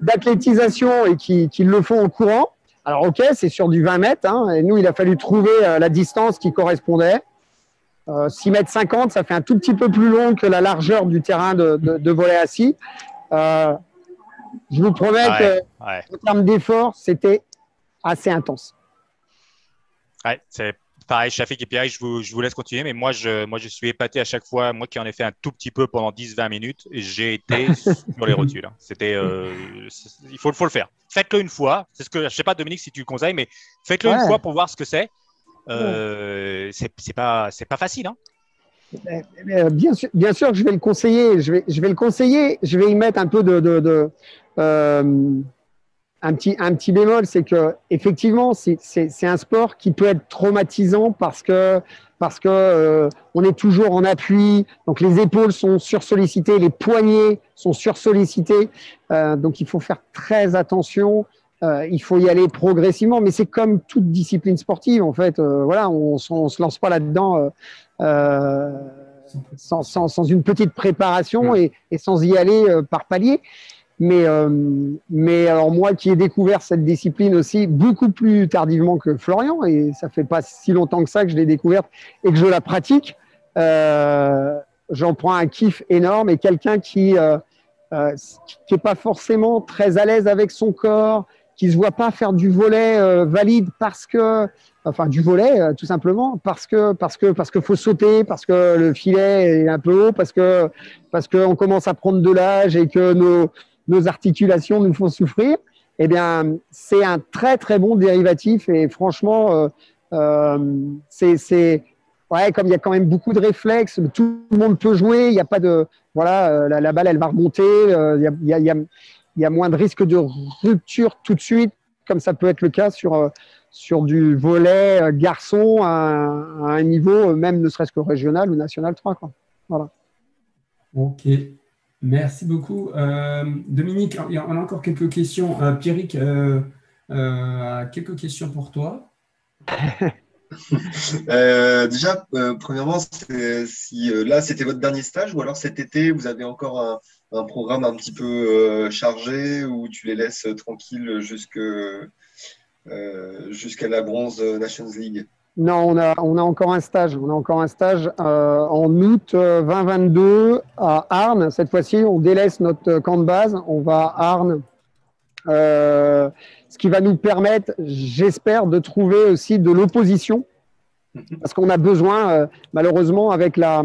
d'athlétisation et qui le font en courant, alors ok, c'est sur du 20 mètres, hein, et nous il a fallu trouver la distance qui correspondait. 6,50 m, ça fait un tout petit peu plus long que la largeur du terrain de volley assis. Je vous promets qu'en termes d'effort, c'était assez intense. Ouais, c'est pareil, Shafik et Pierre, je vous laisse continuer, mais moi je suis épaté à chaque fois. Moi qui en ai fait un tout petit peu pendant 10-20 minutes, j'ai été sur les rotules. C'était, il faut le faire. Faites-le une fois. C'est ce que, je sais pas Dominique si tu le conseilles, mais faites-le une fois pour voir ce que c'est. C'est pas facile, hein. Bien sûr que je vais le conseiller. Je vais le conseiller. Je vais y mettre un peu un petit bémol, c'est que effectivement, c'est un sport qui peut être traumatisant parce que on est toujours en appui, donc les épaules sont sursollicitées, les poignets sont sursollicités, donc il faut faire très attention. Il faut y aller progressivement, mais c'est comme toute discipline sportive en fait. Voilà, on se lance pas là-dedans sans une petite préparation et sans y aller par palier. Mais alors moi qui ai découvert cette discipline aussi beaucoup plus tardivement que Florian, et ça fait pas si longtemps que ça que je l'ai découverte et que je la pratique, j'en prends un kiff énorme, et quelqu'un qui est pas forcément très à l'aise avec son corps, qui se voit pas faire du volley valide du volley tout simplement parce que faut sauter, parce que le filet est un peu haut, parce que on commence à prendre de l'âge et que nos articulations nous font souffrir, eh bien, c'est un très, très bon dérivatif. Et franchement, comme il y a quand même beaucoup de réflexes, tout le monde peut jouer, il n'y a pas de… Voilà, la balle, elle va remonter, il y a moins de risque de rupture tout de suite, comme ça peut être le cas sur du volley garçon à un niveau, même ne serait-ce que régional ou national 3. Quoi. Voilà. Ok. Merci beaucoup. Dominique, on a encore quelques questions. Pierrick, quelques questions pour toi. Déjà, premièrement, si là, c'était votre dernier stage, ou alors cet été, vous avez encore un programme un petit peu chargé, où tu les laisses tranquilles jusqu'à la Bronze Nations League? Non, on a encore un stage. On a encore un stage en août 2022 à Arnes. Cette fois-ci, on délaisse notre camp de base. On va à Arnes, ce qui va nous permettre, j'espère, de trouver aussi de l'opposition, parce qu'on a besoin, malheureusement, avec la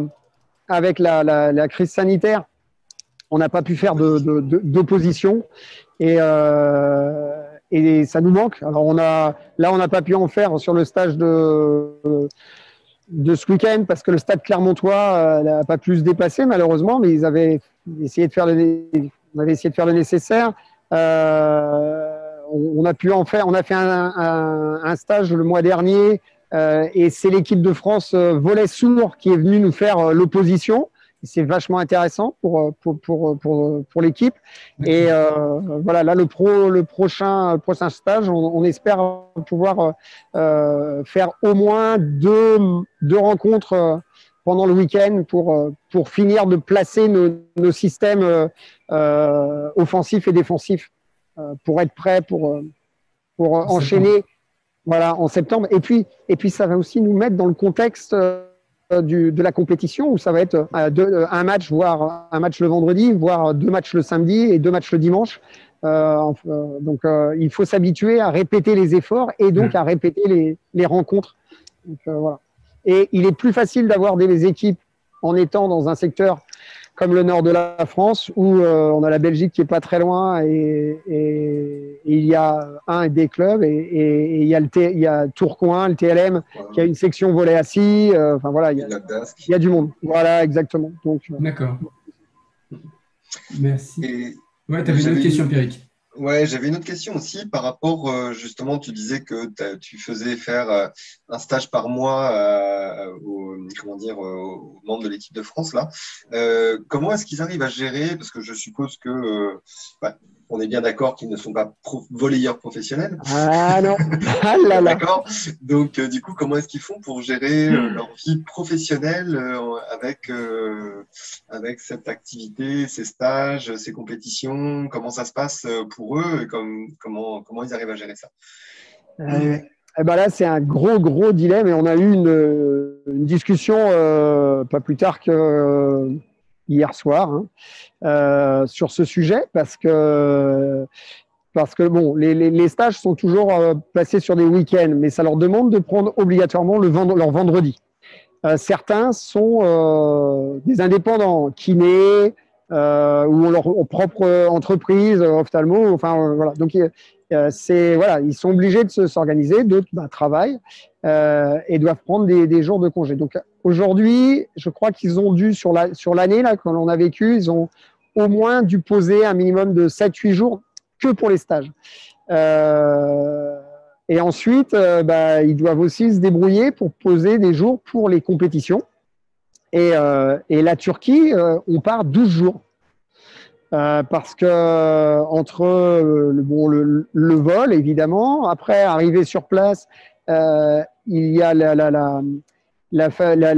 crise sanitaire, on n'a pas pu faire d'opposition. Et ça nous manque. Alors on n'a pas pu en faire sur le stage de ce week-end parce que le stade clermontois n'a pas pu se déplacer malheureusement, mais ils avaient essayé de faire on avait essayé de faire le nécessaire. On a fait un stage le mois dernier et c'est l'équipe de France volley sourd qui est venue nous faire l'opposition. C'est vachement intéressant pour l'équipe. Et voilà, là, le prochain stage, on espère pouvoir faire au moins deux rencontres pendant le week-end pour finir de placer nos systèmes offensifs et défensifs pour être prêts pour enchaîner voilà, en septembre. Et puis, ça va aussi nous mettre dans le contexte de la compétition où ça va être un match, voire un match le vendredi, voire 2 matchs le samedi et 2 matchs le dimanche. Donc, il faut s'habituer à répéter les efforts et donc à répéter les rencontres. Donc, voilà. Et il est plus facile d'avoir des équipes en étant dans un secteur comme le nord de la France, où on a la Belgique qui est pas très loin et il y a des clubs et il y a Tourcoing, le TLM, qui a une section volley assis. Enfin voilà, il y a du monde. Voilà, exactement. Donc d'accord. Merci. Ouais, tu avais une autre question, Pierrick. Ouais, j'avais une autre question aussi par rapport, justement, tu disais que tu faisais faire un stage par mois aux membres de l'équipe de France, là. Comment est-ce qu'ils arrivent à gérer? Parce que je suppose que, on est bien d'accord qu'ils ne sont pas volleyeurs professionnels. Ah non. Ah là là. D'accord. Donc, du coup, comment est-ce qu'ils font pour gérer leur vie professionnelle avec cette activité, ces stages, ces compétitions? Comment ça se passe pour eux et comment ils arrivent à gérer ça? Eh ben là, c'est un gros dilemme et on a eu une discussion pas plus tard que hier soir sur ce sujet parce que bon, les stages sont toujours placés sur des week-ends, mais ça leur demande de prendre obligatoirement leur vendredi. Certains sont des indépendants, kinés ou ont leur propre entreprise, ophtalmo. Enfin voilà. Donc ils sont obligés de s'organiser, d'autres travaillent et doivent prendre des jours de congé. Donc aujourd'hui, je crois qu'ils ont dû sur l'année là quand on a vécu, ils ont au moins dû poser un minimum de 7-8 jours que pour les stages. Et ensuite, ils doivent aussi se débrouiller pour poser des jours pour les compétitions. Et la Turquie, on part 12 jours. Parce que entre le vol, évidemment, après arriver sur place, il y a la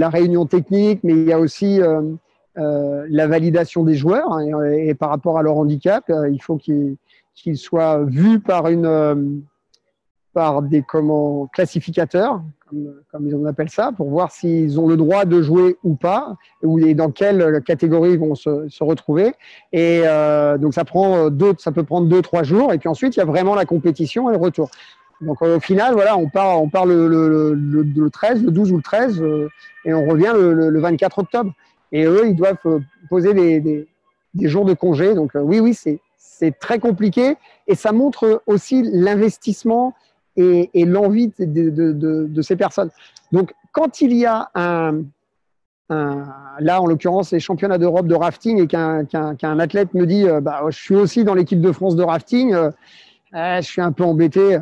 réunion technique, mais il y a aussi la validation des joueurs. Et par rapport à leur handicap, il faut qu'ils soient vus par des classificateurs, comme ils appellent ça, pour voir s'ils ont le droit de jouer ou pas, et dans quelle catégorie ils vont se retrouver. Et donc ça peut prendre 2-3 jours, et puis ensuite il y a vraiment la compétition et le retour. Donc au final, voilà, on part le 13, le 12 ou le 13, et on revient le 24 octobre. Et eux, ils doivent poser des jours de congé. Donc oui, c'est très compliqué, et ça montre aussi l'investissement et l'envie de ces personnes. Donc, quand il y a là, en l'occurrence, les championnats d'Europe de rafting et qu'un athlète me dit je suis aussi dans l'équipe de France de rafting, je suis un peu embêté.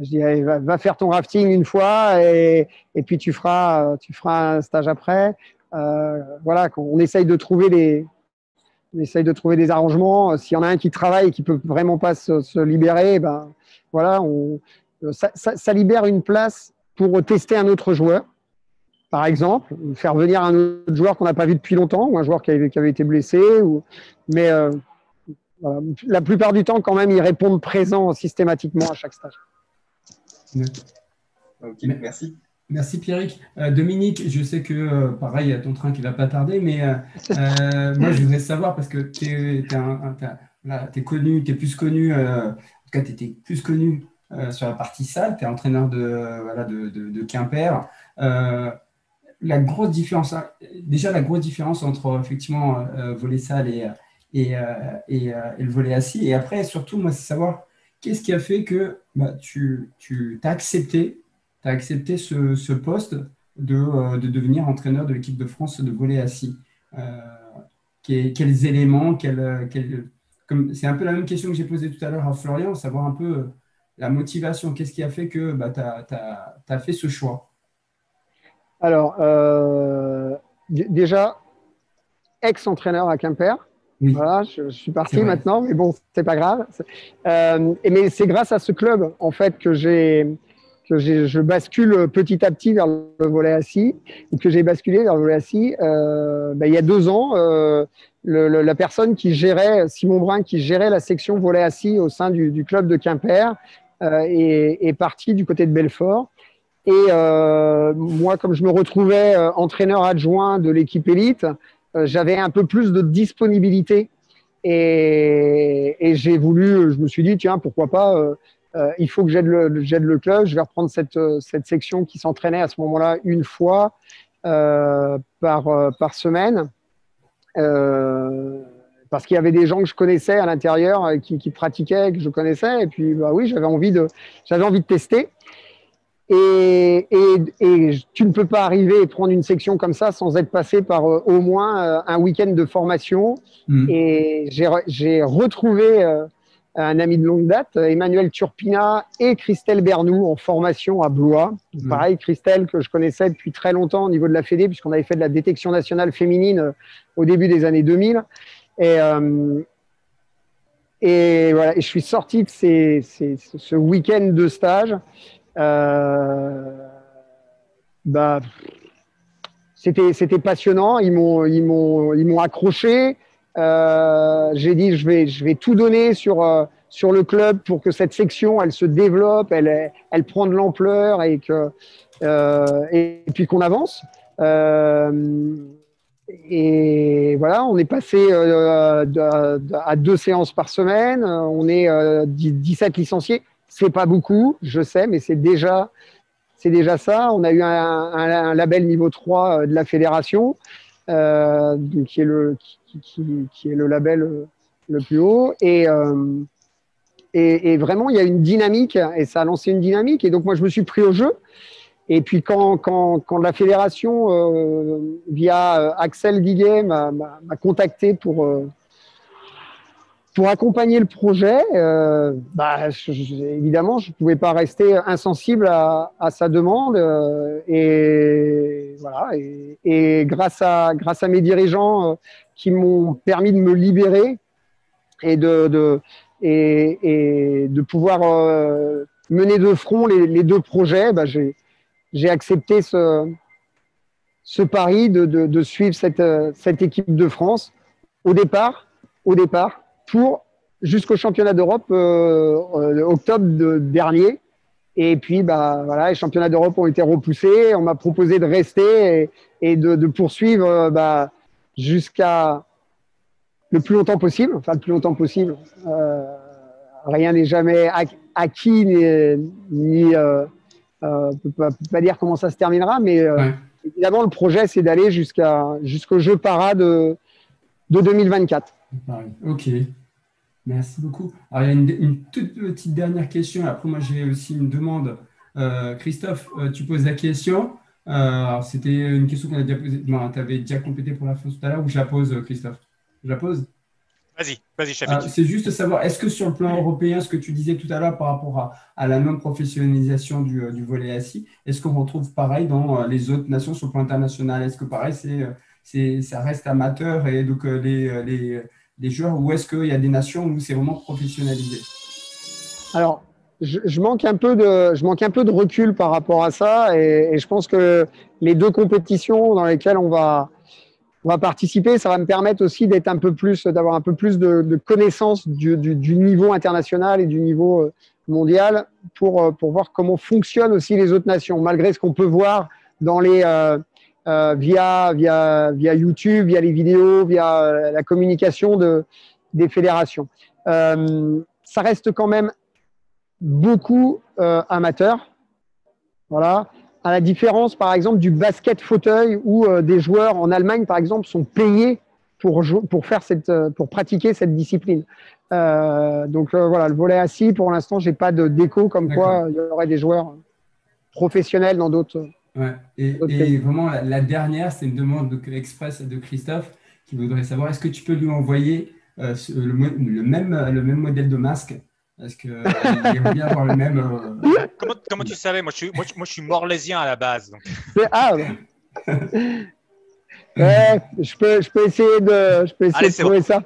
Je dis va faire ton rafting une fois et puis tu feras un stage après. Voilà, on essaye de trouver des arrangements. S'il y en a un qui travaille et qui peut vraiment pas se libérer, voilà, ça libère une place pour tester un autre joueur, par exemple, faire venir un autre joueur qu'on n'a pas vu depuis longtemps, ou un joueur qui avait été blessé. Mais voilà, la plupart du temps, quand même, ils répondent présents systématiquement à chaque stage. Ok, merci. Merci Pierrick. Dominique, je sais que pareil, il y a ton train qui ne va pas tarder, mais moi je voudrais savoir, parce que tu es connu, tu es plus connu, en tout cas tu étais plus connu sur la partie salle, tu es entraîneur de Quimper. La grosse différence entre effectivement volley salle et le volley assis. Et après, surtout, moi, c'est savoir qu'est-ce qui a fait que tu as accepté ce poste de devenir entraîneur de l'équipe de France de volley assis. Quels éléments, c'est un peu la même question que j'ai posée tout à l'heure à Florian, savoir un peu la motivation. Qu'est-ce qui a fait que tu as fait ce choix? Alors, déjà, ex-entraîneur à Quimper. Oui. Voilà, je suis parti maintenant, mais bon, c'est pas grave. Mais c'est grâce à ce club, en fait, que je bascule petit à petit vers le volley assis, et que j'ai basculé vers le volley assis. Il y a 2 ans, la personne qui gérait, Simon Brun, qui gérait la section volley assis au sein du club de Quimper, est parti du côté de Belfort. Et moi, comme je me retrouvais entraîneur adjoint de l'équipe élite, j'avais un peu plus de disponibilité et je me suis dit, tiens, pourquoi pas, il faut que j'aide le club, je vais reprendre cette section qui s'entraînait à ce moment-là une fois par semaine, parce qu'il y avait des gens que je connaissais à l'intérieur qui pratiquaient, que je connaissais, et puis oui, j'avais envie de tester. Et tu ne peux pas arriver et prendre une section comme ça sans être passé par au moins un week-end de formation. Et j'ai retrouvé un ami de longue date, Emmanuel Turpina et Christelle Bernoux en formation à Blois. Pareil, Christelle que je connaissais depuis très longtemps au niveau de la Fédé, puisqu'on avait fait de la détection nationale féminine au début des années 2000. Et voilà, et je suis sorti de ce week-end de stage. C'était passionnant. Ils m'ont accroché. J'ai dit je vais tout donner sur le club pour que cette section elle se développe, elle prend de l'ampleur et puis qu'on avance. Et voilà, on est passé à 2 séances par semaine. On est 17 licenciés. C'est pas beaucoup, je sais, mais c'est déjà ça. On a eu un label niveau 3 de la fédération, qui est le label le plus haut. Et vraiment, il y a une dynamique, et ça a lancé une dynamique. Et donc, moi, je me suis pris au jeu. Et puis, quand la fédération, via Axel Guiguet, m'a contacté pour accompagner le projet, évidemment, je ne pouvais pas rester insensible à sa demande. Et voilà. Et grâce à mes dirigeants qui m'ont permis de me libérer et de pouvoir mener de front les 2 projets, j'ai accepté ce pari de suivre cette équipe de France au départ. Pour jusqu'au championnat d'Europe octobre dernier. Et puis, voilà, les championnats d'Europe ont été repoussés. On m'a proposé de rester et de poursuivre jusqu'à le plus longtemps possible. Enfin, le plus longtemps possible. Rien n'est jamais acquis, ni on ne peut pas dire comment ça se terminera. Mais évidemment, le projet, c'est d'aller jusqu'au Jeux Para de 2024. Ok, merci beaucoup. Alors, il y a une toute petite dernière question. Après, moi, j'ai aussi une demande. Christophe, tu poses la question. C'était une question qu'on a déjà posée. Tu avais déjà complété pour la fin tout à l'heure, ou je la pose, Christophe? Je la pose? Vas-y, Chafik. C'est juste savoir, est-ce que sur le plan européen, ce que tu disais tout à l'heure par rapport à la non-professionnalisation du volley assis, est-ce qu'on retrouve pareil dans les autres nations sur le plan international? Est-ce que pareil, ça reste amateur et donc les joueurs, ou est-ce qu'il y a des nations où c'est vraiment professionnalisé? Alors, je manque un peu de recul par rapport à ça, et je pense que les 2 compétitions dans lesquelles on va participer, ça va me permettre aussi d'avoir un peu plus de connaissance du niveau international et du niveau mondial pour voir comment fonctionnent aussi les autres nations, malgré ce qu'on peut voir dans via YouTube, via les vidéos, via la communication des fédérations. Ça reste quand même beaucoup amateur. Voilà. À la différence, par exemple, du basket fauteuil où des joueurs en Allemagne, par exemple, sont payés pour pratiquer cette discipline. Donc voilà, le volley assis, pour l'instant, j'ai pas d'écho comme quoi il y aurait des joueurs professionnels dans d'autres. Ouais. Et vraiment, la dernière, c'est une demande express de Christophe qui voudrait savoir, est-ce que tu peux lui envoyer le même modèle de masque. Parce qu'il aime bien avoir le même. Comment tu savais? Moi, je suis morlaisien à la base. Donc. Ah, ouais, je peux essayer de trouver ça.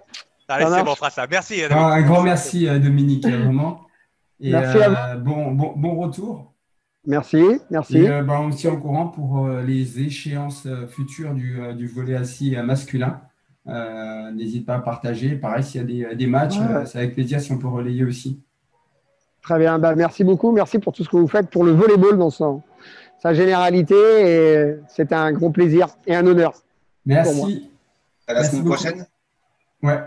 Allez, c'est bon, on fera ça. Merci. Un grand merci, Dominique, vraiment. Et merci à vous. Bon retour. Merci. Et on se tient au courant pour les échéances futures du volley assis masculin. N'hésite pas à partager. Pareil, s'il y a des matchs, c'est avec plaisir si on peut relayer aussi. Très bien. Merci beaucoup. Merci pour tout ce que vous faites pour le volleyball dans sa généralité. Et c'était un grand plaisir et un honneur. Merci. À la semaine prochaine. Ouais,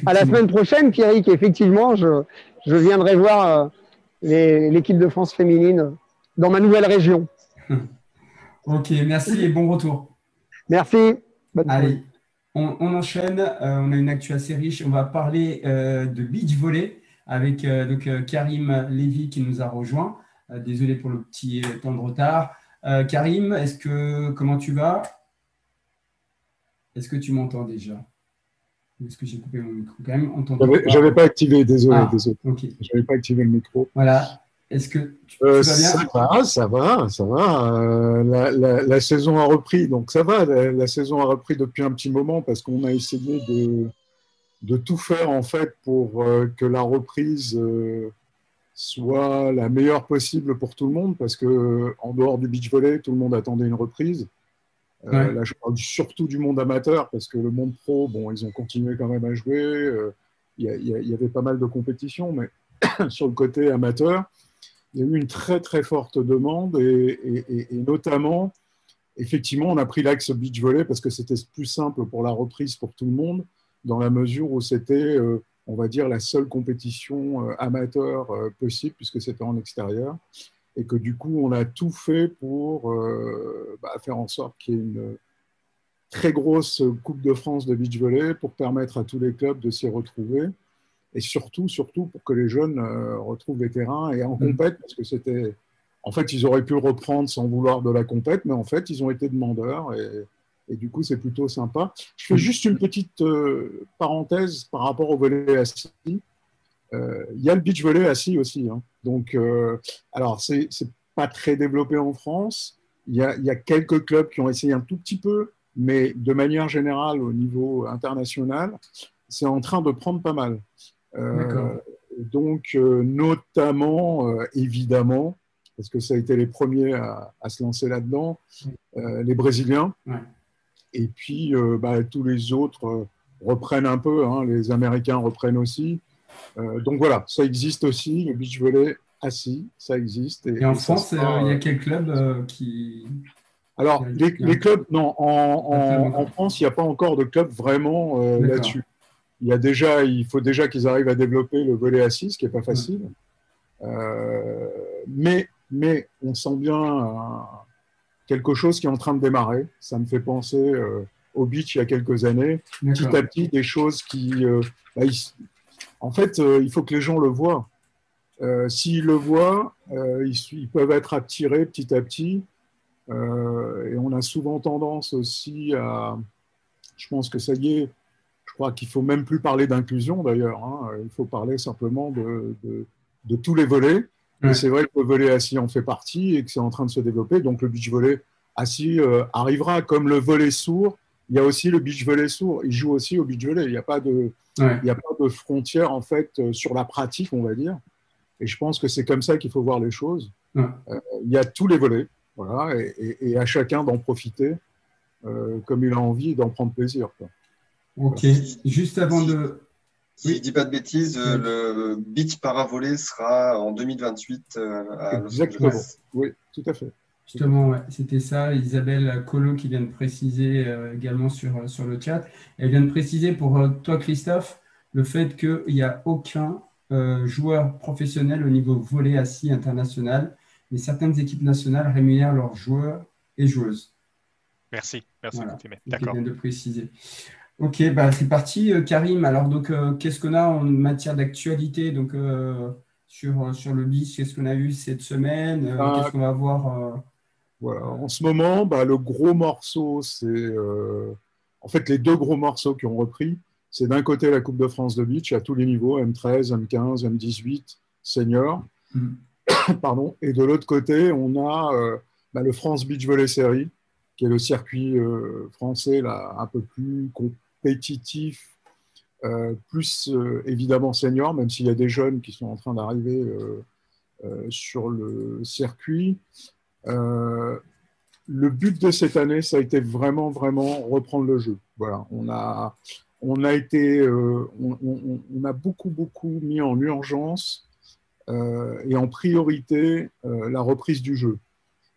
à la semaine prochaine, Pierrick. Effectivement, je viendrai voir l'équipe de France féminine dans ma nouvelle région. Ok, merci et bon retour. Merci. Allez, on enchaîne. On a une actu assez riche. On va parler de beach volley avec Karim Lévy qui nous a rejoint. Désolé pour le petit temps de retard. Karim, comment tu vas? Est-ce que tu m'entends déjà? Est-ce que j'ai coupé mon micro quand même? J'avais pas activé, désolé. Okay. J'avais pas activé le micro. Voilà. Est-ce que tu vas bien? Ça va. La saison a repris, donc ça va. La saison a repris depuis un petit moment parce qu'on a essayé de tout faire en fait pour que la reprise soit la meilleure possible pour tout le monde, parce que en dehors du beach volley, tout le monde attendait une reprise. Là, je parle surtout du monde amateur, parce que le monde pro, bon, ils ont continué quand même à jouer. Il y avait pas mal de compétitions, mais sur le côté amateur, il y a eu une très très forte demande et notamment, effectivement, on a pris l'axe beach volley parce que c'était plus simple pour la reprise pour tout le monde, dans la mesure où c'était, on va dire, la seule compétition amateur possible, puisque c'était en extérieur. Et que du coup, on a tout fait pour faire en sorte qu'il y ait une très grosse Coupe de France de beach volley pour permettre à tous les clubs de s'y retrouver. Et surtout pour que les jeunes retrouvent les terrains et en compète, parce que c'était... En fait, ils auraient pu reprendre sans vouloir de la compète, mais en fait, ils ont été demandeurs et du coup, c'est plutôt sympa. Je fais juste une petite parenthèse par rapport au volley assis. Il y a le beach volley assis aussi. Hein. Donc, alors, c'est pas très développé en France. Il y a quelques clubs qui ont essayé un tout petit peu, mais de manière générale, au niveau international, c'est en train de prendre pas mal. Donc, notamment, évidemment, parce que ça a été les premiers à se lancer là-dedans, les Brésiliens. Ouais. Et puis, tous les autres reprennent un peu, hein, les Américains reprennent aussi. Donc voilà, ça existe aussi, le beach volley assis, ça existe. Et en France, il y a quel club qui… Alors, les clubs, non, en France, il n'y a pas encore de club vraiment là-dessus. Il faut déjà qu'ils arrivent à développer le volley assis, ce qui n'est pas facile. Mais on sent bien quelque chose qui est en train de démarrer. Ça me fait penser au beach il y a quelques années. Petit à petit, des choses qui… en fait, il faut que les gens le voient. S'ils le voient, ils peuvent être attirés petit à petit. Et on a souvent tendance aussi à… Je pense que ça y est, je crois qu'il ne faut même plus parler d'inclusion d'ailleurs. Hein. Il faut parler simplement de tous les volets. Et c'est vrai que le volley assis en fait partie et que c'est en train de se développer. Donc le beach volley assis arrivera. Comme le volley sourd, il y a aussi le beach volley sourd. Il joue aussi au beach volley. Il n'y a pas de frontière en fait sur la pratique, on va dire. Et je pense que c'est comme ça qu'il faut voir les choses. Il y a tous les volets, voilà, et à chacun d'en profiter comme il a envie et d'en prendre plaisir. Quoi. Ok. Voilà. Juste avant de… Si je ne dis pas de bêtises, le beach para-volley sera en 2028 à Los Angeles. Oui, tout à fait. Justement, c'était ça. Isabelle Collot qui vient de préciser également sur le chat. Elle vient de préciser pour toi, Christophe, le fait qu'il n'y a aucun joueur professionnel au niveau volley assis international, mais certaines équipes nationales rémunèrent leurs joueurs et joueuses. Merci. Voilà. D'accord. Elle vient de préciser. Ok, c'est parti. Karim, alors donc, qu'est-ce qu'on a en matière d'actualité donc, sur le beach? Qu'est-ce qu'on a eu cette semaine? Qu'est-ce qu'on va voir Voilà. En ce moment, le gros morceau, c'est… en fait, les deux gros morceaux qui ont repris, C'est d'un côté la Coupe de France de beach à tous les niveaux, M13, M15, M18, senior. Pardon. Et de l'autre côté, on a le France Beach Volley Series, qui est le circuit français là, un peu plus compétitif, plus évidemment senior, même s'il y a des jeunes qui sont en train d'arriver sur le circuit. Le but de cette année, ça a été vraiment reprendre le jeu. Voilà, on a beaucoup mis en urgence et en priorité la reprise du jeu.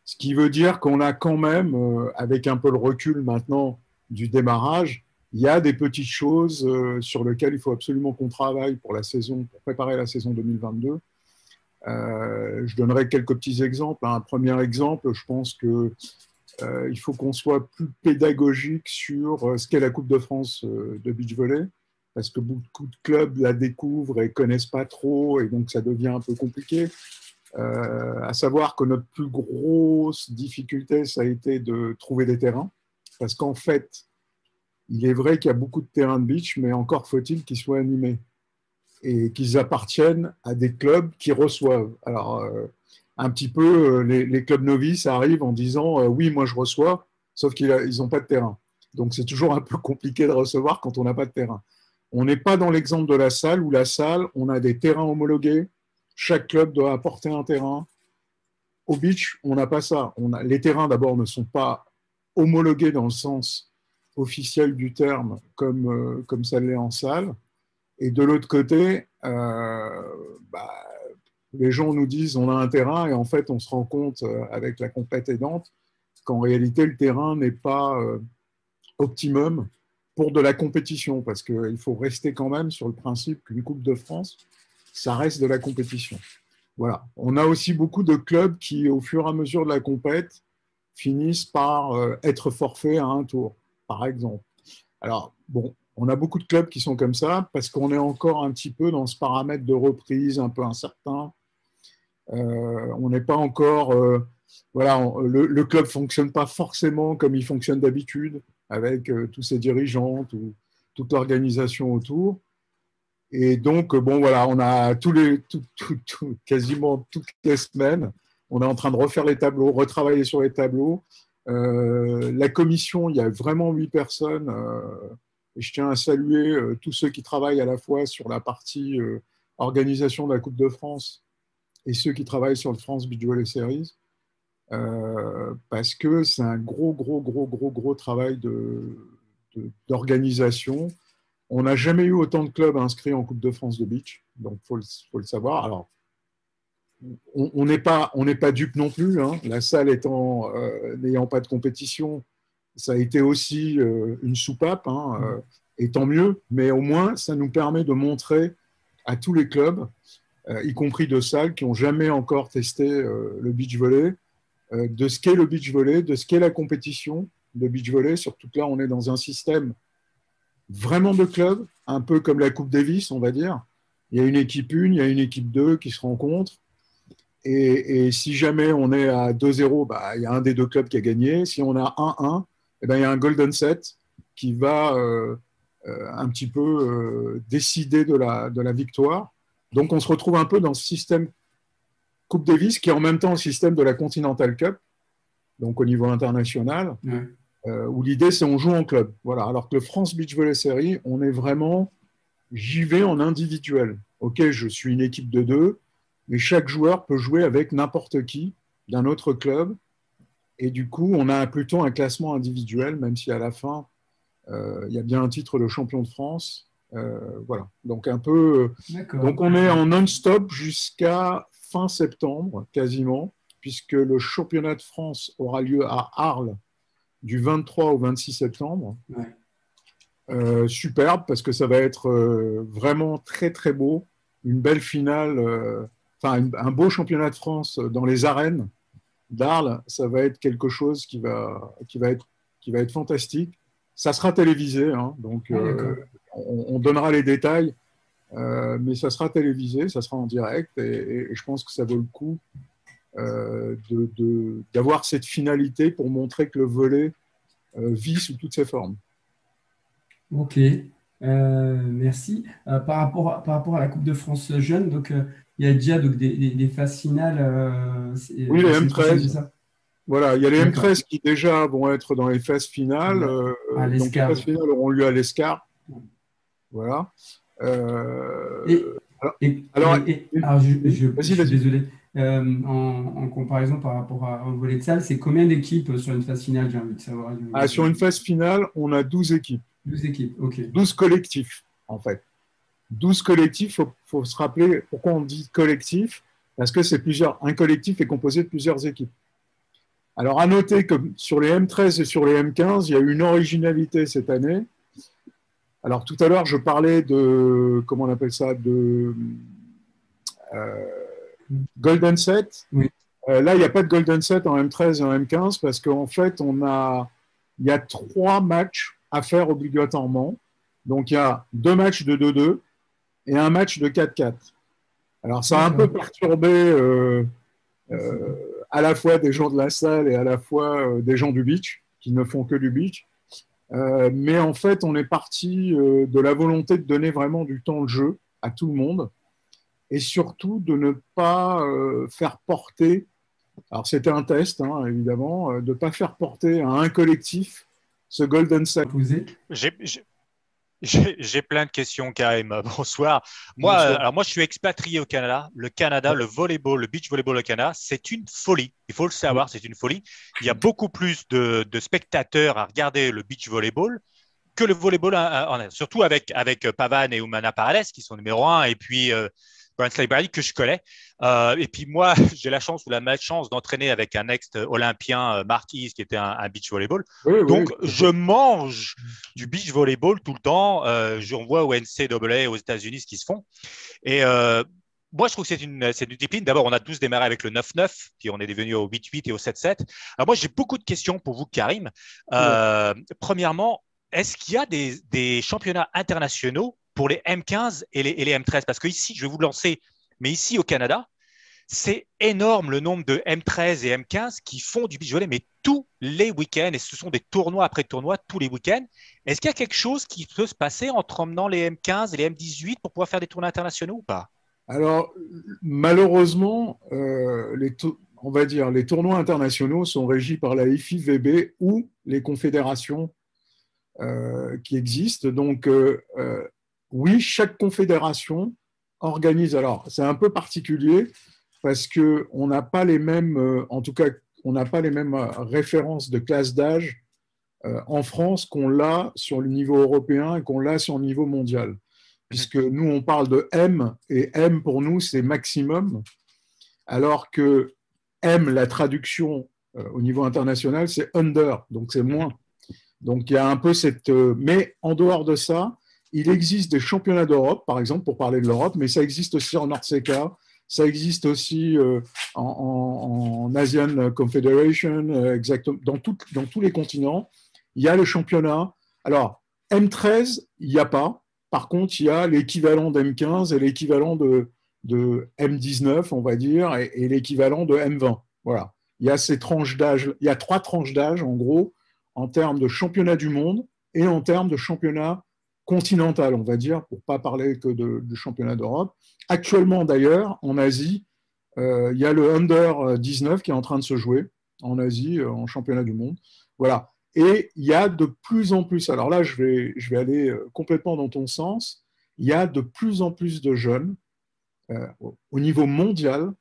Ce qui veut dire qu'on a quand même, avec un peu le recul maintenant du démarrage, il y a des petites choses sur lesquelles il faut absolument qu'on travaille pour préparer la saison 2022. Je donnerai quelques petits exemples. Un premier exemple, je pense qu'il faut qu'on soit plus pédagogique sur ce qu'est la Coupe de France de beach volley, parce que beaucoup de clubs la découvrent et ne connaissent pas trop, et donc ça devient un peu compliqué. À savoir que notre plus grosse difficulté, ça a été de trouver des terrains, parce qu'en fait, il est vrai qu'il y a beaucoup de terrains de beach, mais encore faut-il qu'ils soient animés et qu'ils appartiennent à des clubs qui reçoivent. Alors, un petit peu, les clubs novices arrivent en disant oui, moi je reçois, sauf qu'ils n'ont pas de terrain. Donc, c'est toujours un peu compliqué de recevoir quand on n'a pas de terrain. On n'est pas dans l'exemple de la salle, où la salle, on a des terrains homologués. Chaque club doit apporter un terrain. Au beach, on n'a pas ça. Les terrains, d'abord, ne sont pas homologués dans le sens officiel du terme, comme ça l'est en salle. Et de l'autre côté, les gens nous disent on a un terrain, et en fait, on se rend compte avec la compète aidante qu'en réalité, le terrain n'est pas optimum pour de la compétition, parce qu'il faut rester quand même sur le principe qu'une Coupe de France, ça reste de la compétition. Voilà. On a aussi beaucoup de clubs qui, au fur et à mesure de la compète, finissent par être forfaits à un tour, par exemple. Alors, bon, on a beaucoup de clubs qui sont comme ça, parce qu'on est encore un petit peu dans ce paramètre de reprise un peu incertain. On n'est pas encore... le club ne fonctionne pas forcément comme il fonctionne d'habitude, avec tous ses dirigeants, toute l'organisation autour. Et donc, on a quasiment toutes les semaines, on est en train de refaire les tableaux, retravailler sur les tableaux. La commission, il y a vraiment 8 personnes. Et je tiens à saluer tous ceux qui travaillent à la fois sur la partie organisation de la Coupe de France et ceux qui travaillent sur le France Beach Volley Series. Parce que c'est un gros travail d'organisation. On n'a jamais eu autant de clubs inscrits en Coupe de France de beach, donc faut le savoir. Alors, on n'est pas dupe non plus, hein. La salle n'ayant pas de compétition, ça a été aussi une soupape, hein, et tant mieux, mais au moins ça nous permet de montrer à tous les clubs, y compris de salles qui n'ont jamais encore testé le beach volley, de ce qu'est le beach volley, de ce qu'est la compétition de beach volley. Surtout que là, on est dans un système vraiment de clubs, un peu comme la Coupe Davis, on va dire. Il y a une équipe 1, il y a une équipe 2 qui se rencontrent. Et si jamais on est à 2-0, il y a un des deux clubs qui a gagné. Si on a 1-1, il y a un golden set qui va un petit peu décider de la victoire. Donc, on se retrouve un peu dans ce système Coupe Davis, qui est en même temps le système de la Continental Cup, donc au niveau international, où l'idée, c'est on joue en club. Voilà. Alors que le France Beach Volley Series, on est vraiment, j'y vais en individuel. OK, je suis une équipe de 2, mais chaque joueur peut jouer avec n'importe qui d'un autre club. Et du coup, on a plutôt un classement individuel, même si à la fin, il y a bien un titre de champion de France. Voilà. Donc, donc, on est en non-stop jusqu'à fin septembre, quasiment, puisque le championnat de France aura lieu à Arles du 23 au 26 septembre. Superbe, parce que ça va être vraiment très beau. Une belle finale, un beau championnat de France dans les arènes d'Arles. Ça va être quelque chose qui va être fantastique. Ça sera télévisé, hein, donc on donnera les détails. Mais ça sera télévisé, ça sera en direct, et je pense que ça vaut le coup d'avoir cette finalité pour montrer que le volley vit sous toutes ses formes. Ok. Merci. Par rapport à la Coupe de France jeune, donc il y a déjà donc, des phases finales Oui, la les semaine prochaine, c'est M13. ça? Voilà, il y a les D'accord. M13 qui déjà vont être dans les phases finales. À Donc les l'Escar. phases finales auront lieu à l'Escar. Voilà. Et, Alors, alors, alors, je vas-y, suis vas-y. désolé. En comparaison par rapport au volley de salle, c'est combien d'équipes sur une phase finale, j'ai envie de savoir. Ah, sur une phase finale, on a 12 équipes, 12 équipes, ok. 12 collectifs, en fait. 12 collectifs, il faut se rappeler pourquoi on dit collectif, parce que un collectif est composé de plusieurs équipes. Alors, à noter que sur les M13 et sur les M15, il y a eu une originalité cette année. Alors, tout à l'heure, je parlais de, comment on appelle ça, de euh, Golden Set. Oui. Là, il n'y a pas de Golden Set en M13 et en M15 parce qu'en fait, il y a 3 matchs à faire obligatoirement. Donc, il y a 2 matchs de 2-2 et un match de 4-4. Alors, ça a un peu perturbé à la fois des gens de la salle et à la fois des gens du beach, qui ne font que du beach. Mais en fait, on est parti de la volonté de donner vraiment du temps de jeu à tout le monde et surtout de ne pas faire porter, alors c'était un test hein, évidemment, de ne pas faire porter à un collectif ce Golden Set. J'ai plein de questions, Karim. Bonsoir. Bonsoir. Alors moi, je suis expatrié au Canada. Le Canada, le volleyball, le beach volleyball au Canada, c'est une folie. Il faut le savoir, c'est une folie. Il y a beaucoup plus de spectateurs à regarder le beach volleyball que le volleyball, surtout avec Pavan et Oumana Parales, qui sont numéro 1, et puis Bransley Brady, que je connais. Et puis moi, j'ai la chance ou la malchance d'entraîner avec un ex-olympien, Mark East, qui était un beach volleyball. Oui, Donc, oui. je mange du beach volleyball tout le temps. J'en vois au NCAA aux États-Unis ce qui se font. Et moi, je trouve que c'est une discipline. D'abord, on a tous démarré avec le 9-9, puis on est devenu au 8-8 et au 7-7. Alors moi, j'ai beaucoup de questions pour vous, Karim. Premièrement, est-ce qu'il y a des championnats internationaux pour les M15 et les M13? Parce que ici, je vais vous lancer, mais ici au Canada, c'est énorme le nombre de M13 et M15 qui font du beach volley, mais tous les week-ends, et ce sont des tournois après tournois tous les week-ends. Est-ce qu'il y a quelque chose qui peut se passer entre emmenant les M15 et les M18 pour pouvoir faire des tournois internationaux ou pas? Alors, malheureusement, on va dire les tournois internationaux sont régis par la FIVB ou les confédérations qui existent. Donc, oui, chaque confédération organise. Alors, c'est un peu particulier parce qu'on n'a pas les mêmes, en tout cas, on n'a pas les mêmes références de classe d'âge en France qu'on l'a sur le niveau européen et qu'on l'a sur le niveau mondial. Puisque nous, on parle de M, et M pour nous, c'est maximum, alors que M, la traduction au niveau international, c'est under, donc c'est moins. Donc il y a un peu cette. Mais en dehors de ça, il existe des championnats d'Europe, par exemple, pour parler de l'Europe, mais ça existe aussi en Norseca, ça existe aussi en Asian Confederation, exactement, dans tous les continents. Il y a le championnat. Alors, M13, il n'y a pas. Par contre, il y a l'équivalent d'M15 et l'équivalent de M19, on va dire, et l'équivalent de M20. Voilà. Il y a ces tranches d'âge. Il y a 3 tranches d'âge, en gros, en termes de championnat du monde et en termes de championnat continental, on va dire, pour ne pas parler que de championnat d'Europe. Actuellement, d'ailleurs, en Asie, il y a le Under 19 qui est en train de se jouer en Asie, en championnat du monde. Voilà. Et il y a de plus en plus, alors là, je vais aller complètement dans ton sens, il y a de plus en plus de jeunes au niveau mondial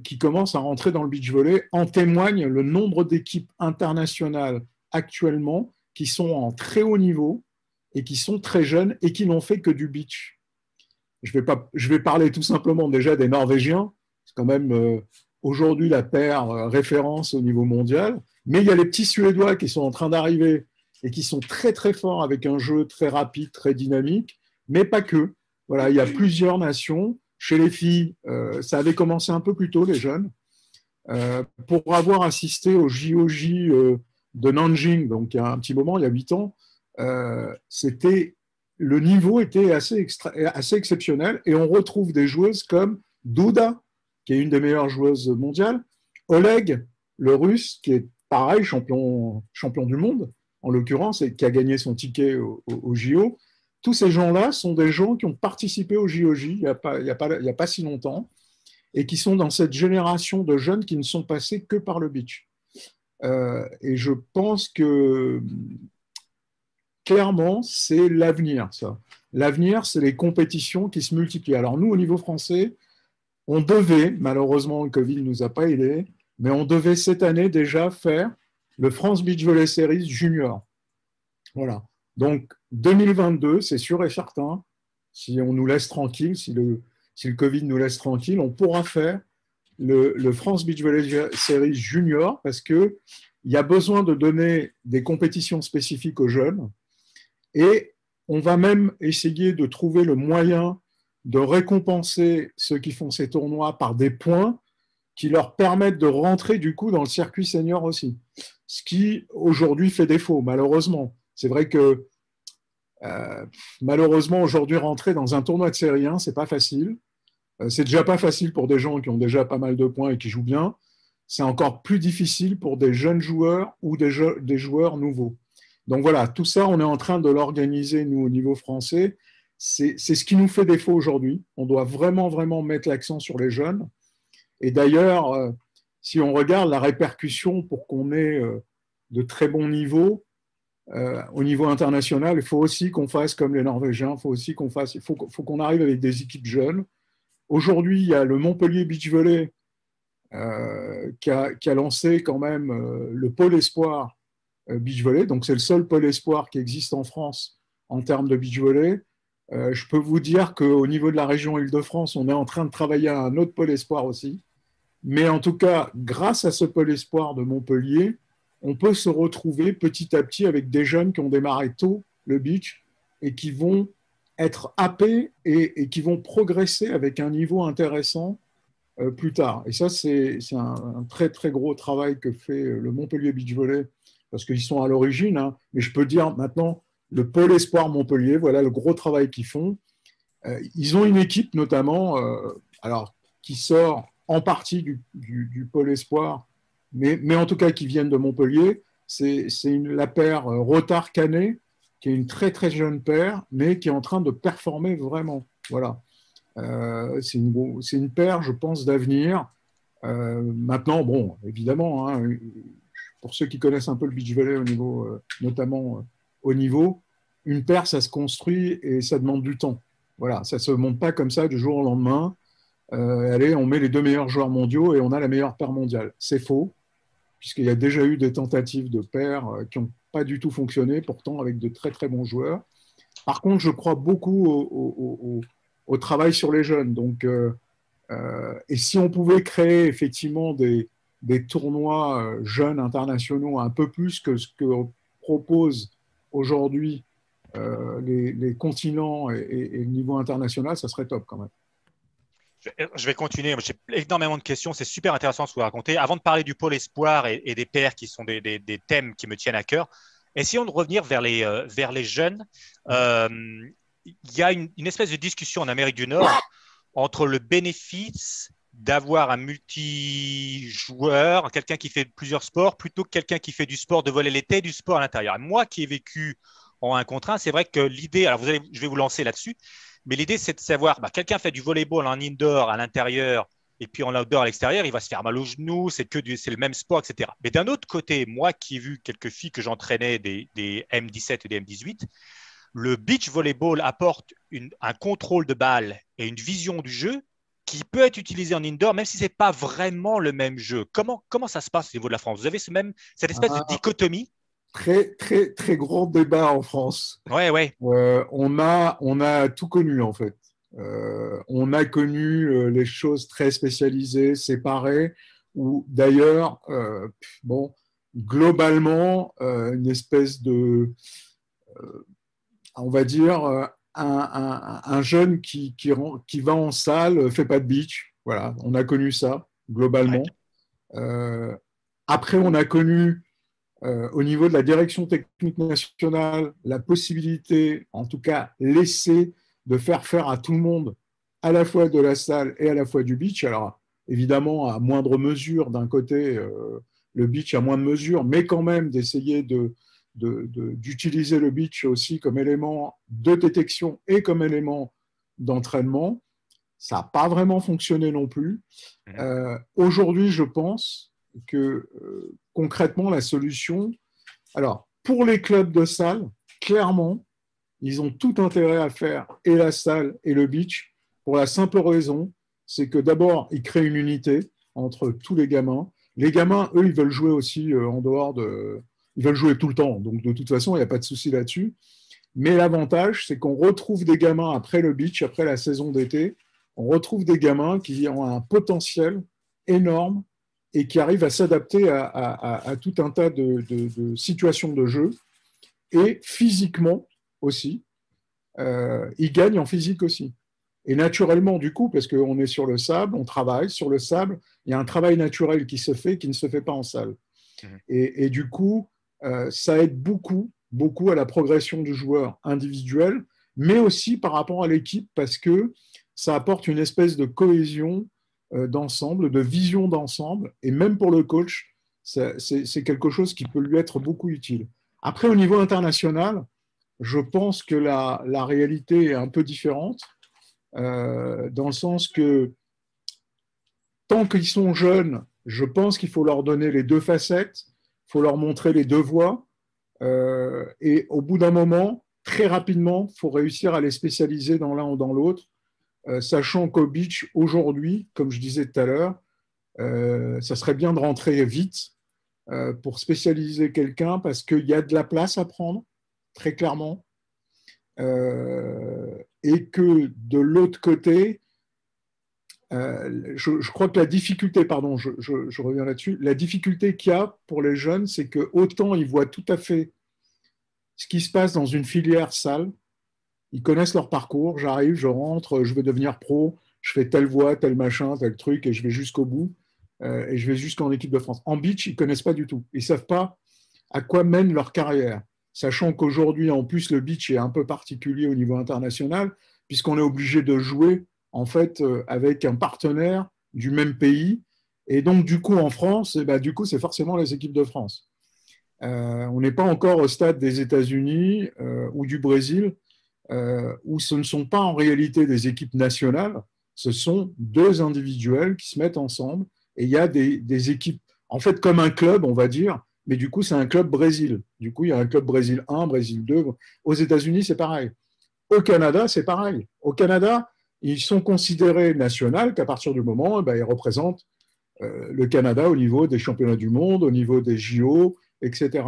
qui commencent à rentrer dans le beach volley. En témoigne le nombre d'équipes internationales actuellement qui sont en très haut niveau et qui sont très jeunes et qui n'ont fait que du beach. Je vais parler tout simplement déjà des Norvégiens. C'est quand même aujourd'hui la paire référence au niveau mondial. Mais il y a les petits Suédois qui sont en train d'arriver et qui sont très très forts avec un jeu très rapide, très dynamique, mais pas que. Voilà, il y a plusieurs nations. Chez les filles, ça avait commencé un peu plus tôt, les jeunes. Pour avoir assisté au JOJ de Nanjing, donc il y a un petit moment, il y a 8 ans, le niveau était assez exceptionnel et on retrouve des joueuses comme Duda, qui est une des meilleures joueuses mondiales, Oleg, le russe, qui est pareil, champion du monde, en l'occurrence, et qui a gagné son ticket au JO. tous ces gens-là sont des gens qui ont participé au JOJ il n'y a pas si longtemps et qui sont dans cette génération de jeunes qui ne sont passés que par le beach. Et je pense que clairement, c'est l'avenir, ça. L'avenir, c'est les compétitions qui se multiplient. Alors nous, au niveau français, on devait, malheureusement, le Covid ne nous a pas aidés, mais on devait cette année déjà faire le France Beach Volley Series Junior. Voilà. Donc, 2022, c'est sûr et certain, si on nous laisse tranquille, si le Covid nous laisse tranquille, on pourra faire le France Beach Volley Series Junior parce qu'il y a besoin de donner des compétitions spécifiques aux jeunes et on va même essayer de trouver le moyen de récompenser ceux qui font ces tournois par des points qui leur permettent de rentrer du coup dans le circuit senior aussi. Ce qui aujourd'hui fait défaut, malheureusement. C'est vrai que malheureusement aujourd'hui rentrer dans un tournoi de série 1, c'est pas facile. C'est déjà pas facile pour des gens qui ont déjà pas mal de points et qui jouent bien. C'est encore plus difficile pour des jeunes joueurs ou des joueurs nouveaux. Donc voilà, tout ça, on est en train de l'organiser, nous, au niveau français. C'est ce qui nous fait défaut aujourd'hui. On doit vraiment, vraiment mettre l'accent sur les jeunes. Et d'ailleurs, si on regarde la répercussion pour qu'on ait de très bons niveaux, au niveau international, il faut aussi qu'on fasse comme les Norvégiens, il faut qu'on arrive avec des équipes jeunes. Aujourd'hui, il y a le Montpellier Beach Volley qui a lancé quand même le pôle espoir beach volley. Donc, c'est le seul pôle espoir qui existe en France en termes de beach volley. Je peux vous dire qu'au niveau de la région Île-de-France, on est en train de travailler à un autre pôle espoir aussi. Mais en tout cas, grâce à ce pôle espoir de Montpellier, on peut se retrouver petit à petit avec des jeunes qui ont démarré tôt le beach et qui vont être happés et qui vont progresser avec un niveau intéressant plus tard. Et ça, c'est un très, très gros travail que fait le Montpellier Beach Volley, parce qu'ils sont à l'origine, hein, mais je peux dire maintenant, le pôle espoir Montpellier, voilà le gros travail qu'ils font. Ils ont une équipe notamment alors, qui sort en partie du pôle espoir, mais en tout cas qui viennent de Montpellier. C'est la paire Rotard-Canet, qui est une très très jeune paire, mais qui est en train de performer vraiment. Voilà. C'est une paire, je pense, d'avenir. Maintenant, bon, évidemment, hein, pour ceux qui connaissent un peu le beach volley au niveau, notamment au niveau, une paire, ça se construit et ça demande du temps. Voilà, ça ne se monte pas comme ça du jour au lendemain. Allez, on met les 2 meilleurs joueurs mondiaux et on a la meilleure paire mondiale. C'est faux, puisqu'il y a déjà eu des tentatives de paires qui n'ont pas du tout fonctionné, pourtant avec de très très bons joueurs. Par contre, je crois beaucoup au travail sur les jeunes. Donc, et si on pouvait créer effectivement des tournois jeunes internationaux un peu plus que ce que proposent aujourd'hui les continents et le niveau international, ça serait top quand même. Je vais continuer. J'ai énormément de questions. C'est super intéressant ce que vous racontez. Avant de parler du pôle espoir et des paires qui sont des thèmes qui me tiennent à cœur, essayons de revenir vers les jeunes. Il y a une espèce de discussion en Amérique du Nord entre le bénéfice d'avoir un multijoueur, quelqu'un qui fait plusieurs sports, plutôt que quelqu'un qui fait du sport de volley l'été, du sport à l'intérieur. Et moi qui ai vécu en 1 contre 1, c'est vrai que l'idée, alors je vais vous lancer là-dessus, mais l'idée c'est de savoir, quelqu'un fait du volleyball en indoor à l'intérieur et puis en outdoor à l'extérieur, il va se faire mal aux genoux, c'est le même sport, etc. Mais d'un autre côté, moi qui ai vu quelques filles que j'entraînais des M17 et des M18, le beach volleyball apporte un contrôle de balle et une vision du jeu qui peut être utilisé en indoor, même si ce n'est pas vraiment le même jeu. Comment ça se passe au niveau de la France? Vous avez cette espèce de dichotomie? Très, très, très grand débat en France. Ouais. On a tout connu, en fait. On a connu les choses très spécialisées, séparées, où d'ailleurs, globalement, une espèce de, on va dire, un jeune qui va en salle fait pas de beach. Voilà, on a connu ça, globalement. Ouais. Après, on a connu, au niveau de la direction technique nationale, la possibilité, en tout cas, laisser de faire à tout le monde, à la fois de la salle et à la fois du beach. Alors, évidemment, à moindre mesure, d'un côté, le beach à moindre mesure, mais quand même d'essayer de d'utiliser le beach aussi comme élément de détection et comme élément d'entraînement. Ça n'a pas vraiment fonctionné non plus. Aujourd'hui, je pense que concrètement, la solution… Alors, pour les clubs de salle, clairement, ils ont tout intérêt à faire et la salle et le beach pour la simple raison, c'est que d'abord, ils créent une unité entre tous les gamins. Les gamins, eux, ils veulent jouer aussi en dehors de… Ils veulent jouer tout le temps. Donc, de toute façon, il n'y a pas de souci là-dessus. Mais l'avantage, c'est qu'on retrouve des gamins après le beach, après la saison d'été, on retrouve des gamins qui ont un potentiel énorme et qui arrivent à s'adapter à tout un tas de situations de jeu. Et physiquement aussi, ils gagnent en physique aussi. Et naturellement, du coup, parce qu'on est sur le sable, on travaille sur le sable, il y a un travail naturel qui se fait, qui ne se fait pas en salle. Et du coup, ça aide beaucoup à la progression du joueur individuel, mais aussi par rapport à l'équipe, parce que ça apporte une espèce de cohésion d'ensemble, de vision d'ensemble, et même pour le coach, c'est quelque chose qui peut lui être beaucoup utile. Après, au niveau international, je pense que la réalité est un peu différente, dans le sens que tant qu'ils sont jeunes, je pense qu'il faut leur donner les deux facettes, il faut leur montrer les deux voies, et au bout d'un moment, très rapidement, il faut réussir à les spécialiser dans l'un ou dans l'autre, sachant qu'au beach, aujourd'hui, comme je disais tout à l'heure, ça serait bien de rentrer vite pour spécialiser quelqu'un parce qu'il y a de la place à prendre, très clairement, et que de l'autre côté, je crois que la difficulté, pardon, je reviens là-dessus, la difficulté qu'il y a pour les jeunes, c'est que autant ils voient tout à fait ce qui se passe dans une filière salle, ils connaissent leur parcours, j'arrive, je rentre, je veux devenir pro, je fais telle voie, tel machin, tel truc, et je vais jusqu'au bout, et je vais jusqu'en équipe de France. En beach, ils ne connaissent pas du tout. Ils ne savent pas à quoi mène leur carrière, sachant qu'aujourd'hui, en plus, le beach est un peu particulier au niveau international, puisqu'on est obligé de jouer en fait, avec un partenaire du même pays. Et donc, du coup, en France, du coup, c'est forcément les équipes de France. On n'est pas encore au stade des États-Unis ou du Brésil, où ce ne sont pas en réalité des équipes nationales, ce sont deux individuels qui se mettent ensemble. Et il y a des équipes, en fait, comme un club, on va dire, mais du coup, c'est un club Brésil. Du coup, il y a un club Brésil 1, Brésil 2. Aux États-Unis, c'est pareil. Au Canada, c'est pareil. Au Canada, ils sont considérés nationaux qu'à partir du moment où ils représentent le Canada au niveau des championnats du monde, au niveau des JO, etc.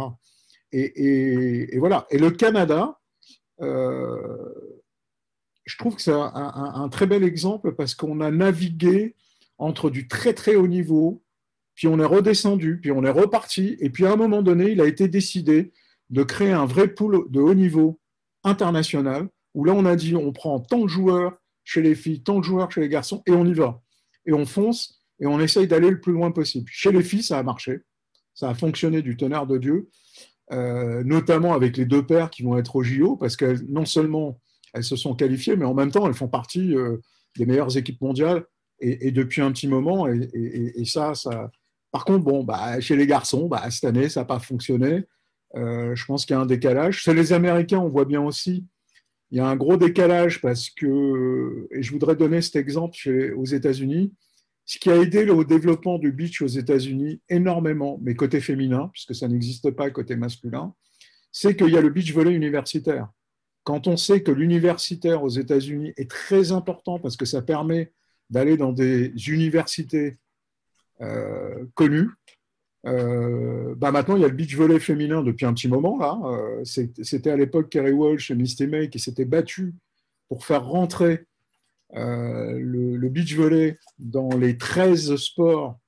Et voilà. Et le Canada, je trouve que c'est un très bel exemple parce qu'on a navigué entre du très très haut niveau, puis on est redescendu, puis on est reparti, et puis à un moment donné, il a été décidé de créer un vrai pool de haut niveau international, où là on a dit on prend tant de joueurs chez les filles, tant de joueurs chez les garçons, et on y va. Et on fonce, et on essaye d'aller le plus loin possible. Chez les filles, ça a marché, ça a fonctionné du tonnerre de Dieu, notamment avec les deux paires qui vont être au JO, parce que non seulement elles se sont qualifiées, mais en même temps, elles font partie des meilleures équipes mondiales, et depuis un petit moment, et ça… Par contre, chez les garçons, cette année, ça n'a pas fonctionné. Je pense qu'il y a un décalage. Chez les Américains, on voit bien aussi, il y a un gros décalage parce que, et je voudrais donner cet exemple aux États-Unis, ce qui a aidé au développement du beach aux États-Unis énormément, mais côté féminin, puisque ça n'existe pas côté masculin, c'est qu'il y a le beach volley universitaire. Quand on sait que l'universitaire aux États-Unis est très important parce que ça permet d'aller dans des universités connues, maintenant, il y a le beach volley féminin depuis un petit moment. Là. C'était à l'époque Kerry Walsh et Misty May qui s'étaient battus pour faire rentrer le beach volley dans les 13 sports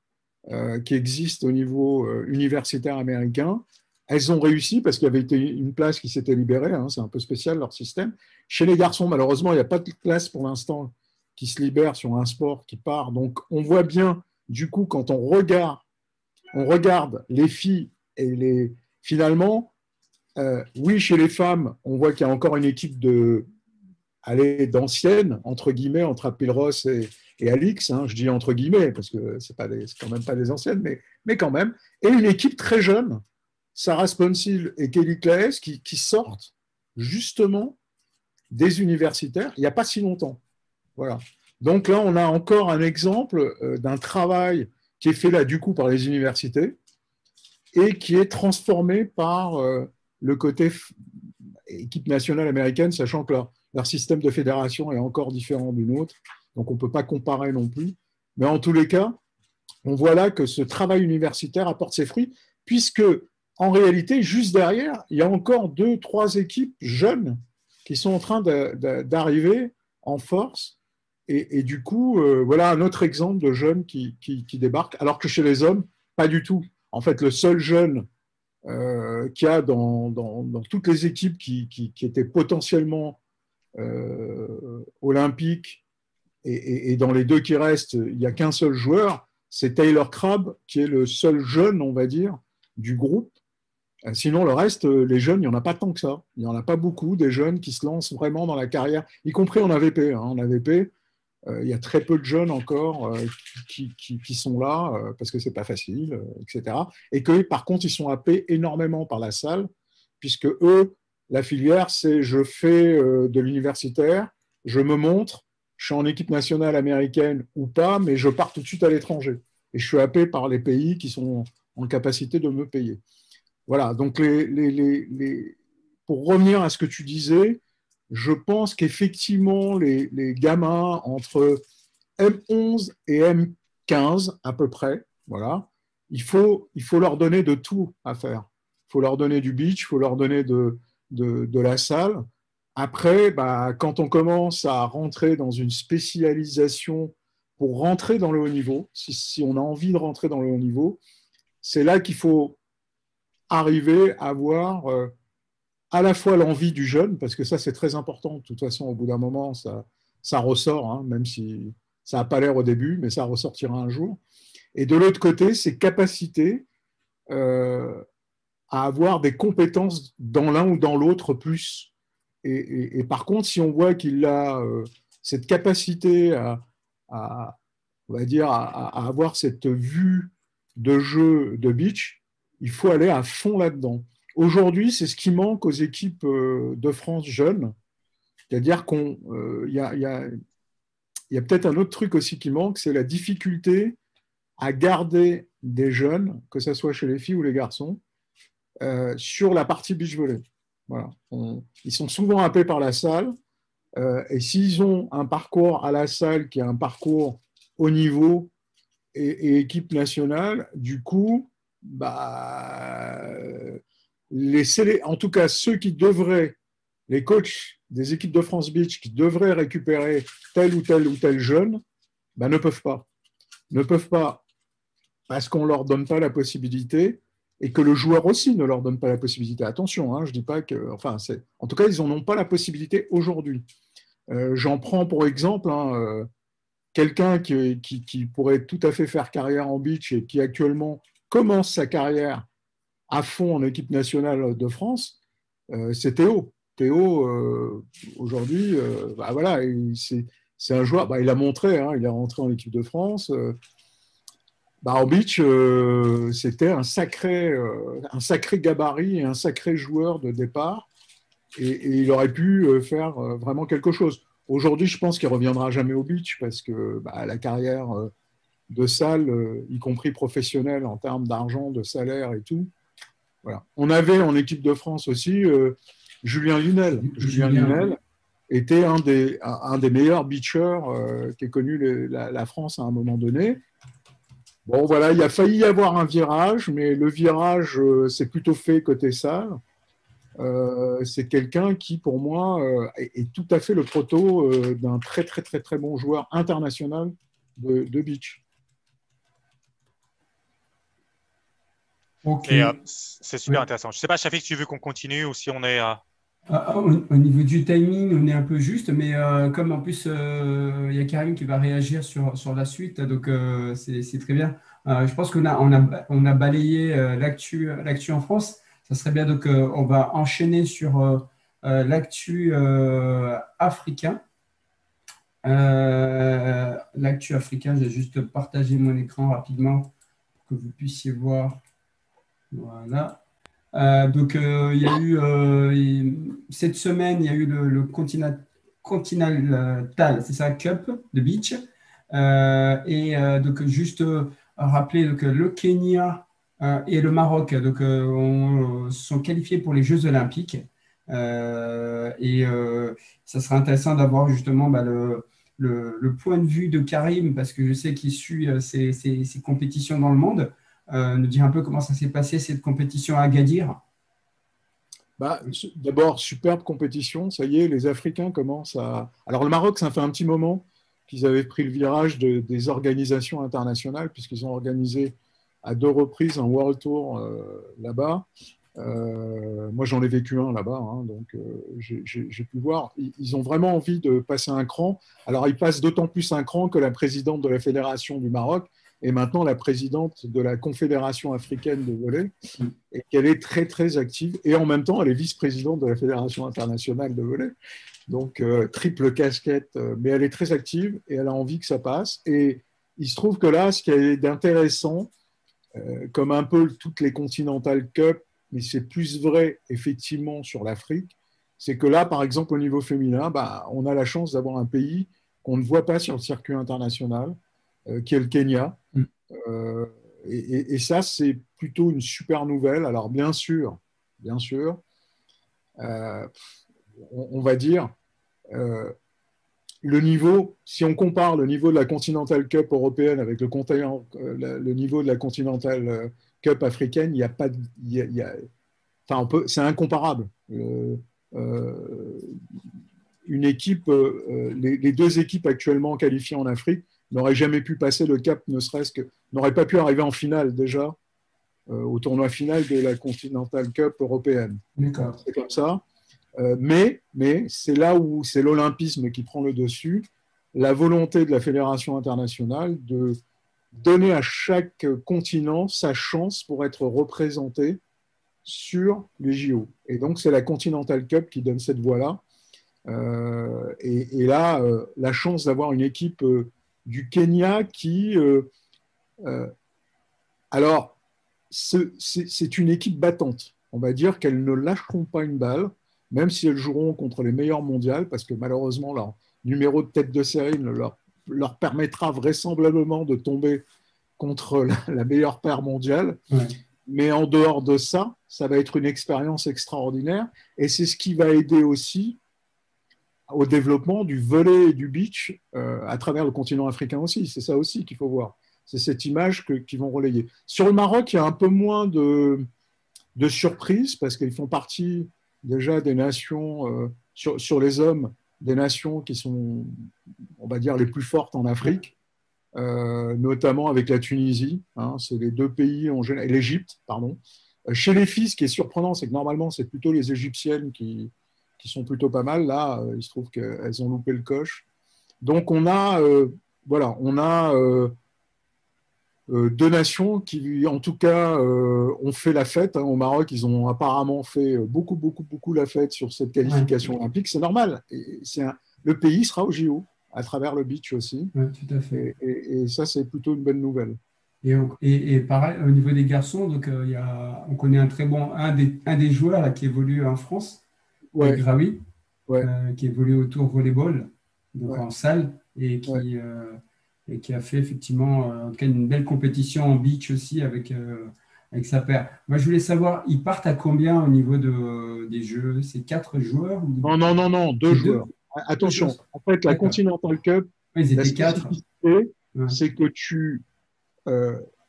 qui existent au niveau universitaire américain. Elles ont réussi parce qu'il y avait une place qui s'était libérée. C'est un peu spécial leur système. Chez les garçons, malheureusement, il n'y a pas de place pour l'instant qui se libère sur un sport qui part. Donc, on voit bien, du coup, quand on regarde les filles et finalement, oui, chez les femmes, on voit qu'il y a encore une équipe d'anciennes, entre guillemets, entre Apple Ross et Alix, je dis entre guillemets, parce que c'est quand même pas des anciennes, mais quand même, et une équipe très jeune, Sarah Sponcil et Kelly Claes qui sortent justement des universitaires il n'y a pas si longtemps. Voilà. Donc là, on a encore un exemple d'un travail qui est fait là du coup par les universités et qui est transformé par le côté équipe nationale américaine, sachant que leur système de fédération est encore différent du nôtre, donc on ne peut pas comparer non plus. Mais en tous les cas, on voit là que ce travail universitaire apporte ses fruits, puisque en réalité, juste derrière, il y a encore 2-3 équipes jeunes qui sont en train d'arriver en force. Et du coup, voilà un autre exemple de jeunes qui débarquent, alors que chez les hommes, pas du tout. En fait, le seul jeune qu'il y a dans toutes les équipes qui étaient potentiellement olympiques, et dans les 2 qui restent, il n'y a qu'un seul joueur, c'est Taylor Crabb, qui est le seul jeune, on va dire, du groupe. Sinon, le reste, les jeunes, il n'y en a pas tant que ça. Il n'y en a pas beaucoup, des jeunes qui se lancent vraiment dans la carrière, y compris en AVP. En AVP, il y a très peu de jeunes encore qui sont là, parce que ce n'est pas facile, etc. Et que, par contre, ils sont happés énormément par la salle, puisque eux, la filière, c'est je fais de l'universitaire, je me montre, je suis en équipe nationale américaine ou pas, mais je pars tout de suite à l'étranger. Et je suis happé par les pays qui sont en capacité de me payer. Voilà, donc pour revenir à ce que tu disais, je pense qu'effectivement, les gamins entre M11 et M15 à peu près, voilà, il faut leur donner de tout à faire. Il faut leur donner du beach, il faut leur donner de la salle. Après, bah, quand on commence à rentrer dans une spécialisation pour rentrer dans le haut niveau, si on a envie de rentrer dans le haut niveau, c'est là qu'il faut arriver à avoir à la fois l'envie du jeune, parce que ça c'est très important, de toute façon au bout d'un moment ça ressort, hein, même si ça n'a pas l'air au début, mais ça ressortira un jour. Et de l'autre côté, ses capacités à avoir des compétences dans l'un ou dans l'autre plus. Et par contre, si on voit qu'il a cette capacité on va dire, à avoir cette vue de jeu de beach, il faut aller à fond là-dedans. Aujourd'hui, c'est ce qui manque aux équipes de France jeunes. C'est-à-dire qu'il y a peut-être un autre truc aussi qui manque, c'est la difficulté à garder des jeunes, que ce soit chez les filles ou les garçons, sur la partie beach volley. Voilà. Ils sont souvent happés par la salle, et s'ils ont un parcours à la salle qui est un parcours haut niveau et équipe nationale, du coup, bah, en tout cas ceux qui devraient, les coachs des équipes de France Beach qui devraient récupérer tel ou tel jeune, bah, ne peuvent pas. Ne peuvent pas parce qu'on ne leur donne pas la possibilité et que le joueur aussi ne leur donne pas la possibilité. Attention, hein, je ne dis pas que… Enfin, en tout cas, ils n'en ont pas la possibilité aujourd'hui. J'en prends pour exemple quelqu'un qui pourrait tout à fait faire carrière en beach et qui actuellement commence sa carrière à fond en équipe nationale de France, c'est Théo. Théo, aujourd'hui, bah voilà, c'est un joueur, bah, il a montré, hein, il est rentré en équipe de France. Bah, en beach, c'était un sacré gabarit et un sacré joueur de départ. Et il aurait pu faire vraiment quelque chose. Aujourd'hui, je pense qu'il ne reviendra jamais au beach parce que bah, la carrière de salle, y compris professionnelle en termes d'argent, de salaire et tout. Voilà. On avait en équipe de France aussi Julien Lunel. Julien Lunel était un des meilleurs beachers qu'ait connu la France à un moment donné. Bon, voilà, il a failli y avoir un virage, mais le virage s'est plutôt fait côté salle. C'est quelqu'un qui, pour moi, est tout à fait le proto d'un très, très, très, très bon joueur international de beach. Okay. C'est super intéressant. Je ne sais pas, Shafik, si tu veux qu'on continue ou si on est… Au niveau du timing, on est un peu juste, mais comme en plus il y a Karim qui va réagir sur la suite, donc c'est très bien. Je pense qu'on a balayé l'actu en France. Ça serait bien, donc on va enchaîner sur l'actu africain. L'actu africain, j'ai juste partagé mon écran rapidement pour que vous puissiez voir. Voilà. Il y a eu cette semaine, il y a eu le Continental, c'est ça, Cup de beach. Juste rappeler donc, le Kenya et le Maroc sont qualifiés pour les Jeux Olympiques. Ça serait intéressant d'avoir justement le point de vue de Karim, parce que je sais qu'il suit ces compétitions dans le monde. Nous dire un peu comment ça s'est passé, cette compétition à Agadir. D'abord, superbe compétition. Ça y est, les Africains commencent à… Alors, le Maroc, ça fait un petit moment qu'ils avaient pris le virage des organisations internationales, puisqu'ils ont organisé à 2 reprises un World Tour là-bas. Moi, j'en ai vécu un là-bas, hein, donc j'ai pu voir. Ils ont vraiment envie de passer un cran. Alors, ils passent d'autant plus un cran que la présidente de la Fédération du Maroc est maintenant la présidente de la Confédération africaine de volley, et qu'elle est très, très active. Et en même temps, elle est vice-présidente de la Fédération internationale de volley. Donc, triple casquette, mais elle est très active et elle a envie que ça passe. Et il se trouve que là, ce qui est d'intéressant, comme un peu toutes les Continental Cup, mais c'est plus vrai effectivement sur l'Afrique, c'est que là, par exemple, au niveau féminin, on a la chance d'avoir un pays qu'on ne voit pas sur le circuit international, qui est le Kenya. Et ça, c'est plutôt une super nouvelle. Alors, bien sûr, on va dire, le niveau, si on compare le niveau de la Continental Cup européenne avec le niveau de la Continental Cup africaine, il n'y a pas… c'est incomparable. Une équipe, les 2 équipes actuellement qualifiées en Afrique n'auraient jamais pu passer le cap, n'auraient pas pu arriver en finale déjà, au tournoi final de la Continental Cup européenne. C'est comme ça. Mais c'est là où c'est l'olympisme qui prend le dessus, la volonté de la Fédération internationale de donner à chaque continent sa chance pour être représenté sur les JO. Et donc, c'est la Continental Cup qui donne cette voie-là. Et là, la chance d'avoir une équipe du Kenya qui… alors, c'est une équipe battante. On va dire qu'elles ne lâcheront pas une balle, même si elles joueront contre les meilleurs mondiales, parce que malheureusement, leur numéro de tête de série leur permettra vraisemblablement de tomber contre la meilleure paire mondiale. Ouais. Mais en dehors de ça, ça va être une expérience extraordinaire. Et c'est ce qui va aider aussi au développement du volley et du beach à travers le continent africain aussi. C'est ça aussi qu'il faut voir. C'est cette image qu'ils vont relayer. Sur le Maroc, il y a un peu moins de surprises parce qu'ils font partie déjà des nations, sur les hommes, des nations qui sont, on va dire, les plus fortes en Afrique, notamment avec la Tunisie. Hein, c'est les 2 pays, et l'Égypte, pardon. Chez les filles, ce qui est surprenant, c'est que normalement, c'est plutôt les Égyptiennes qui sont plutôt pas mal. Là, il se trouve qu'elles ont loupé le coche. Donc, on a 2 nations qui, en tout cas, ont fait la fête. Hein. Au Maroc, ils ont apparemment fait beaucoup la fête sur cette qualification olympique. C'est normal. Le pays sera au JO, à travers le beach aussi. Oui, tout à fait. Et ça, c'est plutôt une bonne nouvelle. Et pareil, au niveau des garçons, donc, on connaît un des joueurs là, qui évolue en France, Graoui, qui évolue au Tour Volleyball, donc en salle, et qui a fait effectivement en tout cas une belle compétition en beach aussi avec sa paire. Moi, je voulais savoir, ils partent à combien au niveau des jeux? C'est 4 joueurs ou… Non, 2 joueurs. Attention, en fait, la Continental Cup, la spécificité, c'est que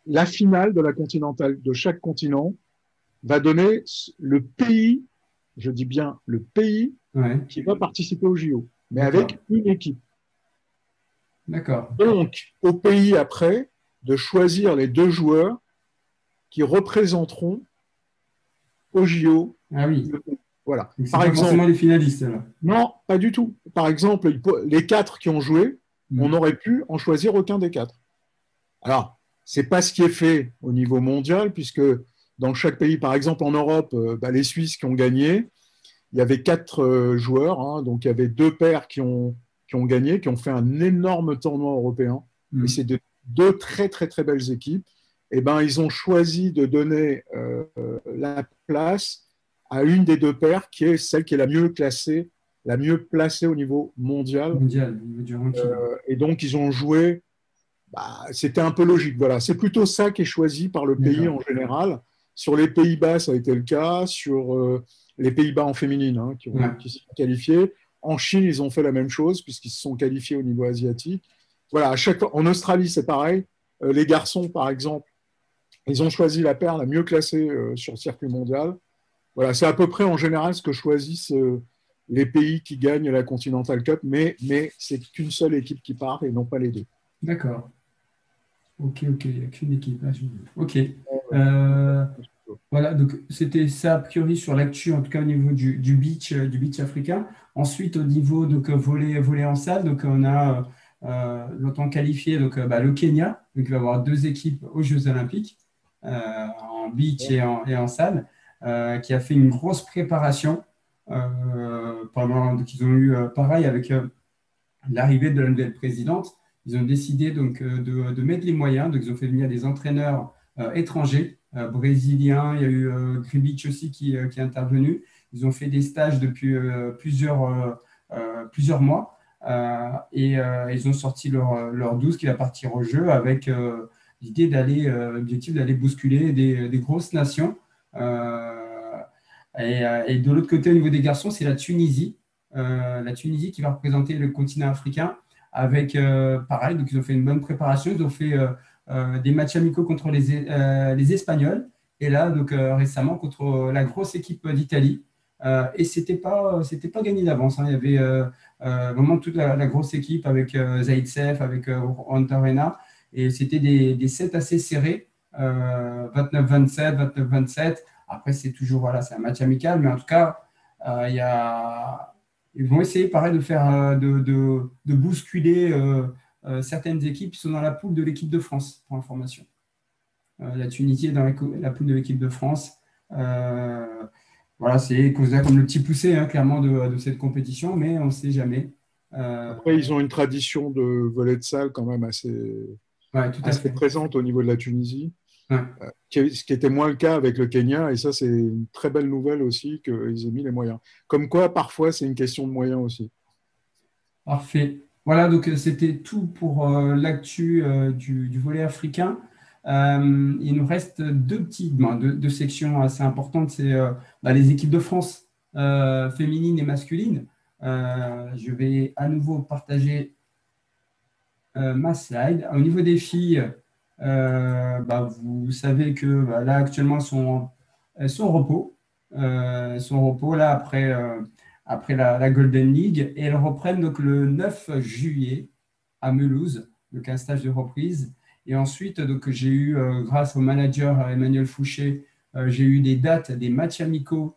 la finale de la Continental de chaque continent va donner le pays, je dis bien le pays, qui va participer au JO, mais avec une équipe. D'accord. Donc, au pays après, de choisir les 2 joueurs qui représenteront au JO. Ah oui. Voilà. Donc, par exemple, forcément les finalistes. Là. Non, pas du tout. Par exemple, les 4 qui ont joué, on aurait pu en choisir aucun des 4. Alors, c'est pas ce qui est fait au niveau mondial, puisque dans chaque pays, par exemple en Europe, les Suisses qui ont gagné, il y avait 4 joueurs, hein, donc il y avait 2 paires qui ont gagné, qui ont fait un énorme tournoi européen. Et c'est 2 très, très, très belles équipes. eh ben, ils ont choisi de donner la place à une des deux paires qui est celle qui est la mieux classée, la mieux placée au niveau mondial. Mondial, au niveau du ranking. Et donc, ils ont joué. C'était un peu logique. Voilà. C'est plutôt ça qui est choisi par le pays en général. Sur les Pays-Bas, ça a été le cas. Sur les Pays-Bas en féminine, hein, qui se sont qualifiés. En Chine, ils ont fait la même chose puisqu'ils se sont qualifiés au niveau asiatique. Voilà, à chaque fois, en Australie, c'est pareil. Les garçons, par exemple, ils ont choisi la paire la mieux classée sur le circuit mondial. Voilà, c'est à peu près en général ce que choisissent les pays qui gagnent la Continental Cup, mais c'est qu'une seule équipe qui part et non pas les deux. D'accord. Ok, il n'y a qu'une équipe. Ok. Voilà, donc c'était ça a priori sur l'actu, en tout cas au niveau du beach africain. Ensuite, au niveau donc, volley en salle, donc on a longtemps qualifié donc, le Kenya, donc il va y avoir 2 équipes aux Jeux Olympiques, en beach et en salle, qui a fait une grosse préparation. Donc ils ont eu pareil avec l'arrivée de la nouvelle présidente. Ils ont décidé donc de mettre les moyens, donc ils ont fait venir des entraîneurs étrangers, brésiliens, il y a eu Gribic aussi qui est intervenu. Ils ont fait des stages depuis plusieurs mois et ils ont sorti leur 12 qui va partir au jeu avec l'objectif d'aller bousculer des grosses nations. Et de l'autre côté, au niveau des garçons, c'est la Tunisie. La Tunisie qui va représenter le continent africain avec, pareil, donc ils ont fait une bonne préparation. Ils ont fait des matchs amicaux contre les Espagnols et là, donc récemment, contre la grosse équipe d'Italie. Et c'était pas gagné d'avance, hein. Il y avait vraiment toute la grosse équipe avec Zaïtsev, avec Antarena. Et c'était des sets assez serrés, 29-27, 29-27. Après, c'est toujours, voilà, c'est un match amical, mais en tout cas, ils vont essayer, pareil, de faire, de bousculer certaines équipes qui sont dans la poule de l'équipe de France, pour information. La Tunisie est dans la poule de l'équipe de France. Voilà, c'est considéré comme le petit poussé, hein, clairement, de cette compétition, mais on ne sait jamais. Après, ils ont une tradition de volley de salle quand même assez présente au niveau de la Tunisie. Ouais. Ce qui était moins le cas avec le Kenya, et ça, c'est une très belle nouvelle aussi qu'ils aient mis les moyens. Comme quoi, parfois, c'est une question de moyens aussi. Parfait. Voilà, donc c'était tout pour l'actu du volley africain. Il nous reste deux sections assez importantes, c'est les équipes de France féminines et masculines. Je vais à nouveau partager ma slide. Au niveau des filles, vous savez que là actuellement elles sont au repos. Elles sont au repos là après la Golden League et elles reprennent donc le 9 juillet à Mulhouse, donc un stage de reprise. Et ensuite, donc, j'ai eu, grâce au manager Emmanuel Fouché, j'ai eu des dates des matchs amicaux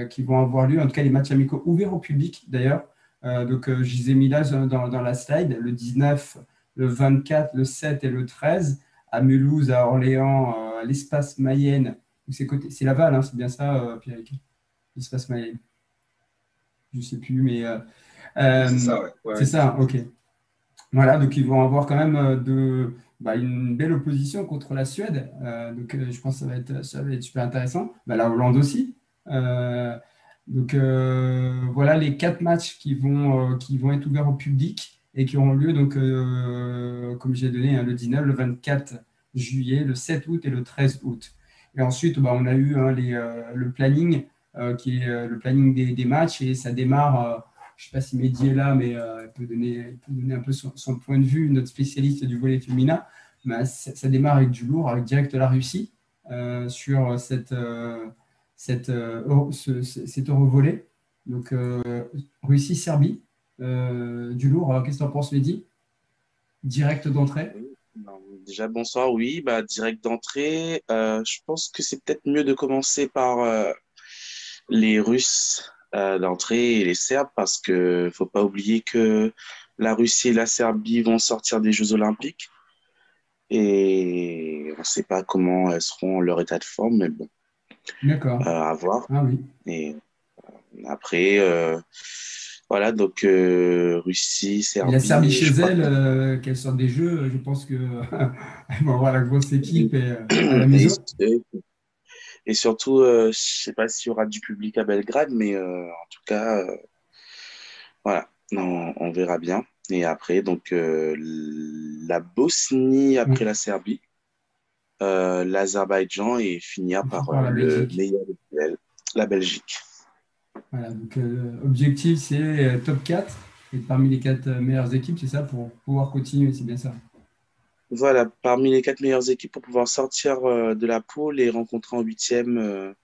qui vont avoir lieu, en tout cas les matchs amicaux ouverts au public d'ailleurs. Donc, je les ai mis là dans la slide, le 19, le 24, le 7 et le 13, à Mulhouse, à Orléans, l'espace Mayenne. C'est Laval, hein, c'est bien ça, Pierrick, l'espace Mayenne. Je ne sais plus, mais… c'est ça, ouais. C'est ça, ok. Voilà, donc ils vont avoir quand même une belle opposition contre la Suède. Donc je pense que ça va être super intéressant. La Hollande aussi. Donc voilà les 4 matchs qui vont être ouverts au public et qui auront lieu, donc, comme j'ai donné, le 19, le 24 juillet, le 7 août et le 13 août. Et ensuite, on a eu le planning, qui est le planning des matchs, et ça démarre… je ne sais pas si Mehdi est là, mais il peut donner un peu son point de vue, notre spécialiste du volley féminin. Mais ça démarre avec du lourd, avec direct la Russie sur cet Eurovolley. Donc, Russie-Serbie, du lourd. Alors, qu'est-ce que tu en penses, Mehdi? Direct d'entrée? Déjà, bonsoir, oui. Direct d'entrée, je pense que c'est peut-être mieux de commencer par les Russes d'entrée et les Serbes, parce que faut pas oublier que la Russie et la Serbie vont sortir des Jeux Olympiques et on ne sait pas comment elles seront leur état de forme, mais bon, d'accord, à voir. ah oui, Et après, Voilà, donc Russie, Et Serbie. la Serbie chez je crois elle, qu'elle sort des jeux, je pense que elle va avoir la grosse équipe à la et, maison. et surtout, je sais pas s'il y aura du public à Belgrade, mais en tout cas, voilà, on verra bien. Et après, donc, la Bosnie après la Serbie, l'Azerbaïdjan et finir Il faut par par la le Belgique. meilleur des duels, la Belgique. Voilà, donc objectif, c'est top 4 et parmi les 4 meilleures équipes, c'est ça, pour pouvoir continuer, c'est bien ça. Voilà, parmi les 4 meilleures équipes pour pouvoir sortir de la poule et rencontrer en huitième.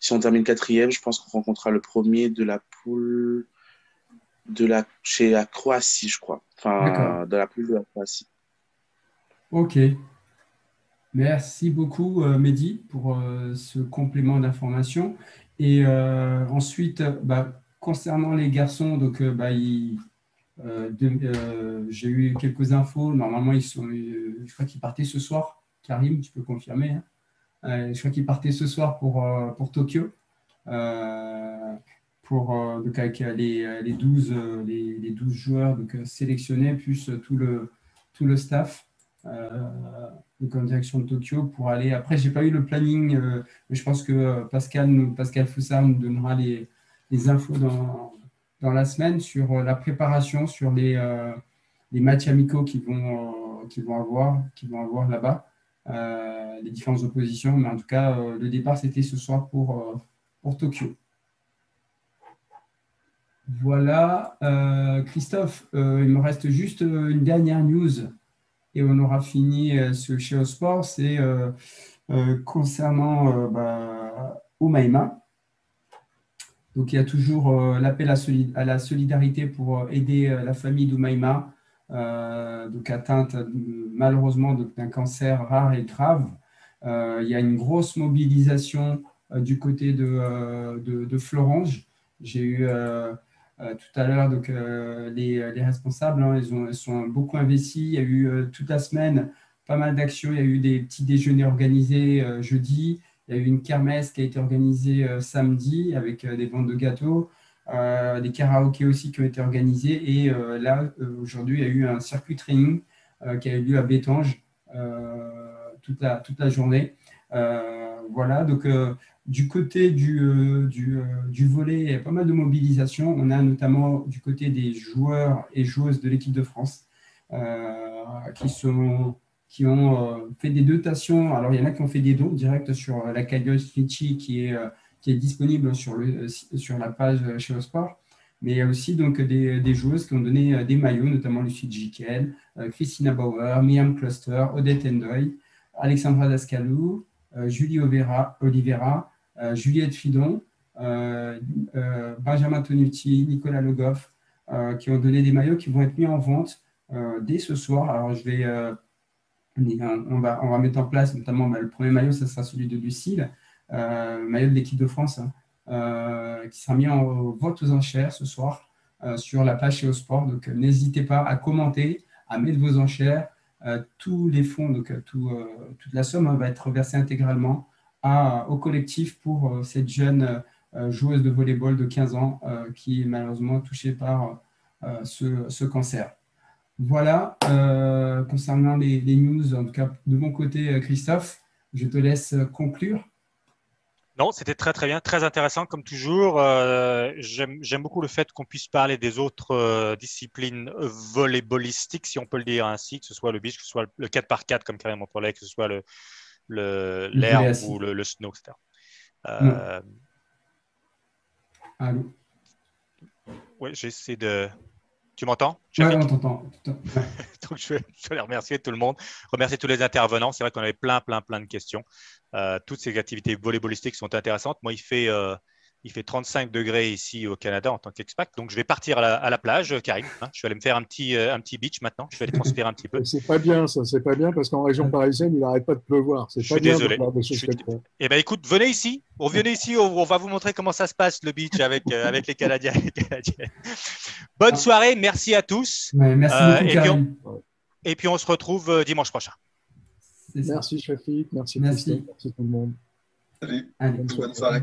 Si on termine quatrième, je pense qu'on rencontrera le premier de la poule chez la Croatie, je crois. D'accord. Enfin, de la poule de la Croatie. Ok. Merci beaucoup, Mehdi, pour ce complément d'information. Et ensuite, concernant les garçons, donc, j'ai eu quelques infos. Normalement, je crois qu'ils partaient ce soir. Karim, tu peux confirmer, hein. Je crois qu'ils partaient ce soir pour Tokyo, donc avec les 12, les 12 joueurs donc, sélectionnés, plus tout le staff. Donc en direction de Tokyo pour aller. Après, j'ai pas eu le planning, mais je pense que Pascal Foussard nous donnera les infos dans la semaine sur la préparation, sur les matchs amicaux qu'ils vont avoir là-bas, les différentes oppositions. Mais en tout cas, le départ, c'était ce soir pour Tokyo. Voilà. Christophe, il me reste juste une dernière news et on aura fini ce chez Sport. C'est concernant Umaima. Donc, il y a toujours l'appel à la solidarité pour aider la famille d'Umaima, donc atteinte malheureusement d'un cancer rare et grave. Il y a une grosse mobilisation du côté de Florange. J'ai eu tout à l'heure donc, les responsables, hein, ils sont beaucoup investis. Il y a eu toute la semaine pas mal d'actions. Il y a eu des petits déjeuners organisés jeudi. Il y a eu une kermesse qui a été organisée samedi avec des ventes de gâteaux, des karaokés aussi qui ont été organisés. Et là, aujourd'hui, il y a eu un circuit training qui a eu lieu à Bétange toute la journée. Voilà, donc du côté du volley, il y a pas mal de mobilisation. On a notamment du côté des joueurs et joueuses de l'équipe de France qui ont fait des dotations. Alors, il y en a qui ont fait des dons directs sur la cagnotte Litchi qui est disponible sur la page chez Sport. Mais il y a aussi donc, des joueuses qui ont donné des maillots, notamment Lucie Jikel, Christina Bauer, Miam Cluster, Odette Endoy, Alexandra Dascalou, Julie Oliveira, Juliette Fidon, Benjamin Tonucci, Nicolas Le Goff, qui ont donné des maillots qui vont être mis en vente dès ce soir. Alors, on va mettre en place notamment le premier maillot, ça sera celui de Lucille, maillot de l'équipe de France, qui sera mis en vente aux enchères ce soir sur la page chez Sport. Donc, n'hésitez pas à commenter, à mettre vos enchères. Tous les fonds, donc toute la somme va être versée intégralement au collectif pour cette jeune joueuse de volleyball de 15 ans qui est malheureusement touchée par ce cancer. Voilà, concernant les news, en tout cas de mon côté, Christophe, je te laisse conclure. Non, c'était très très bien, très intéressant comme toujours. J'aime beaucoup le fait qu'on puisse parler des autres disciplines volleyballistiques, si on peut le dire ainsi, que ce soit le beach, que ce soit le 4x4 comme Karim en parlait, que ce soit l'herbe ou le snow, etc. Allô. Oui, j'essaie de... Tu m'entends? Oui, on t'entend. Donc, je vais remercier tout le monde, remercier tous les intervenants. C'est vrai qu'on avait plein de questions. Toutes ces activités volleyballistiques sont intéressantes. Moi, il fait 35 degrés ici au Canada en tant qu'expat. Donc, je vais partir à la plage, Karim. Hein. Je vais aller me faire un petit beach maintenant. Je vais aller transpirer un petit peu. C'est pas bien, ça. C'est pas bien parce qu'en région parisienne, il n'arrête pas de pleuvoir. Je suis désolé. Eh bien, écoute, venez ici. On va vous montrer comment ça se passe, le beach, avec les Canadiens et les Canadiennes. Bonne soirée. Merci à tous. Ouais, merci beaucoup, Karim. Et puis, on se retrouve dimanche prochain. Merci, Shafik. Merci, Christophe. Merci tout le monde. Salut. Allez, bonne soirée.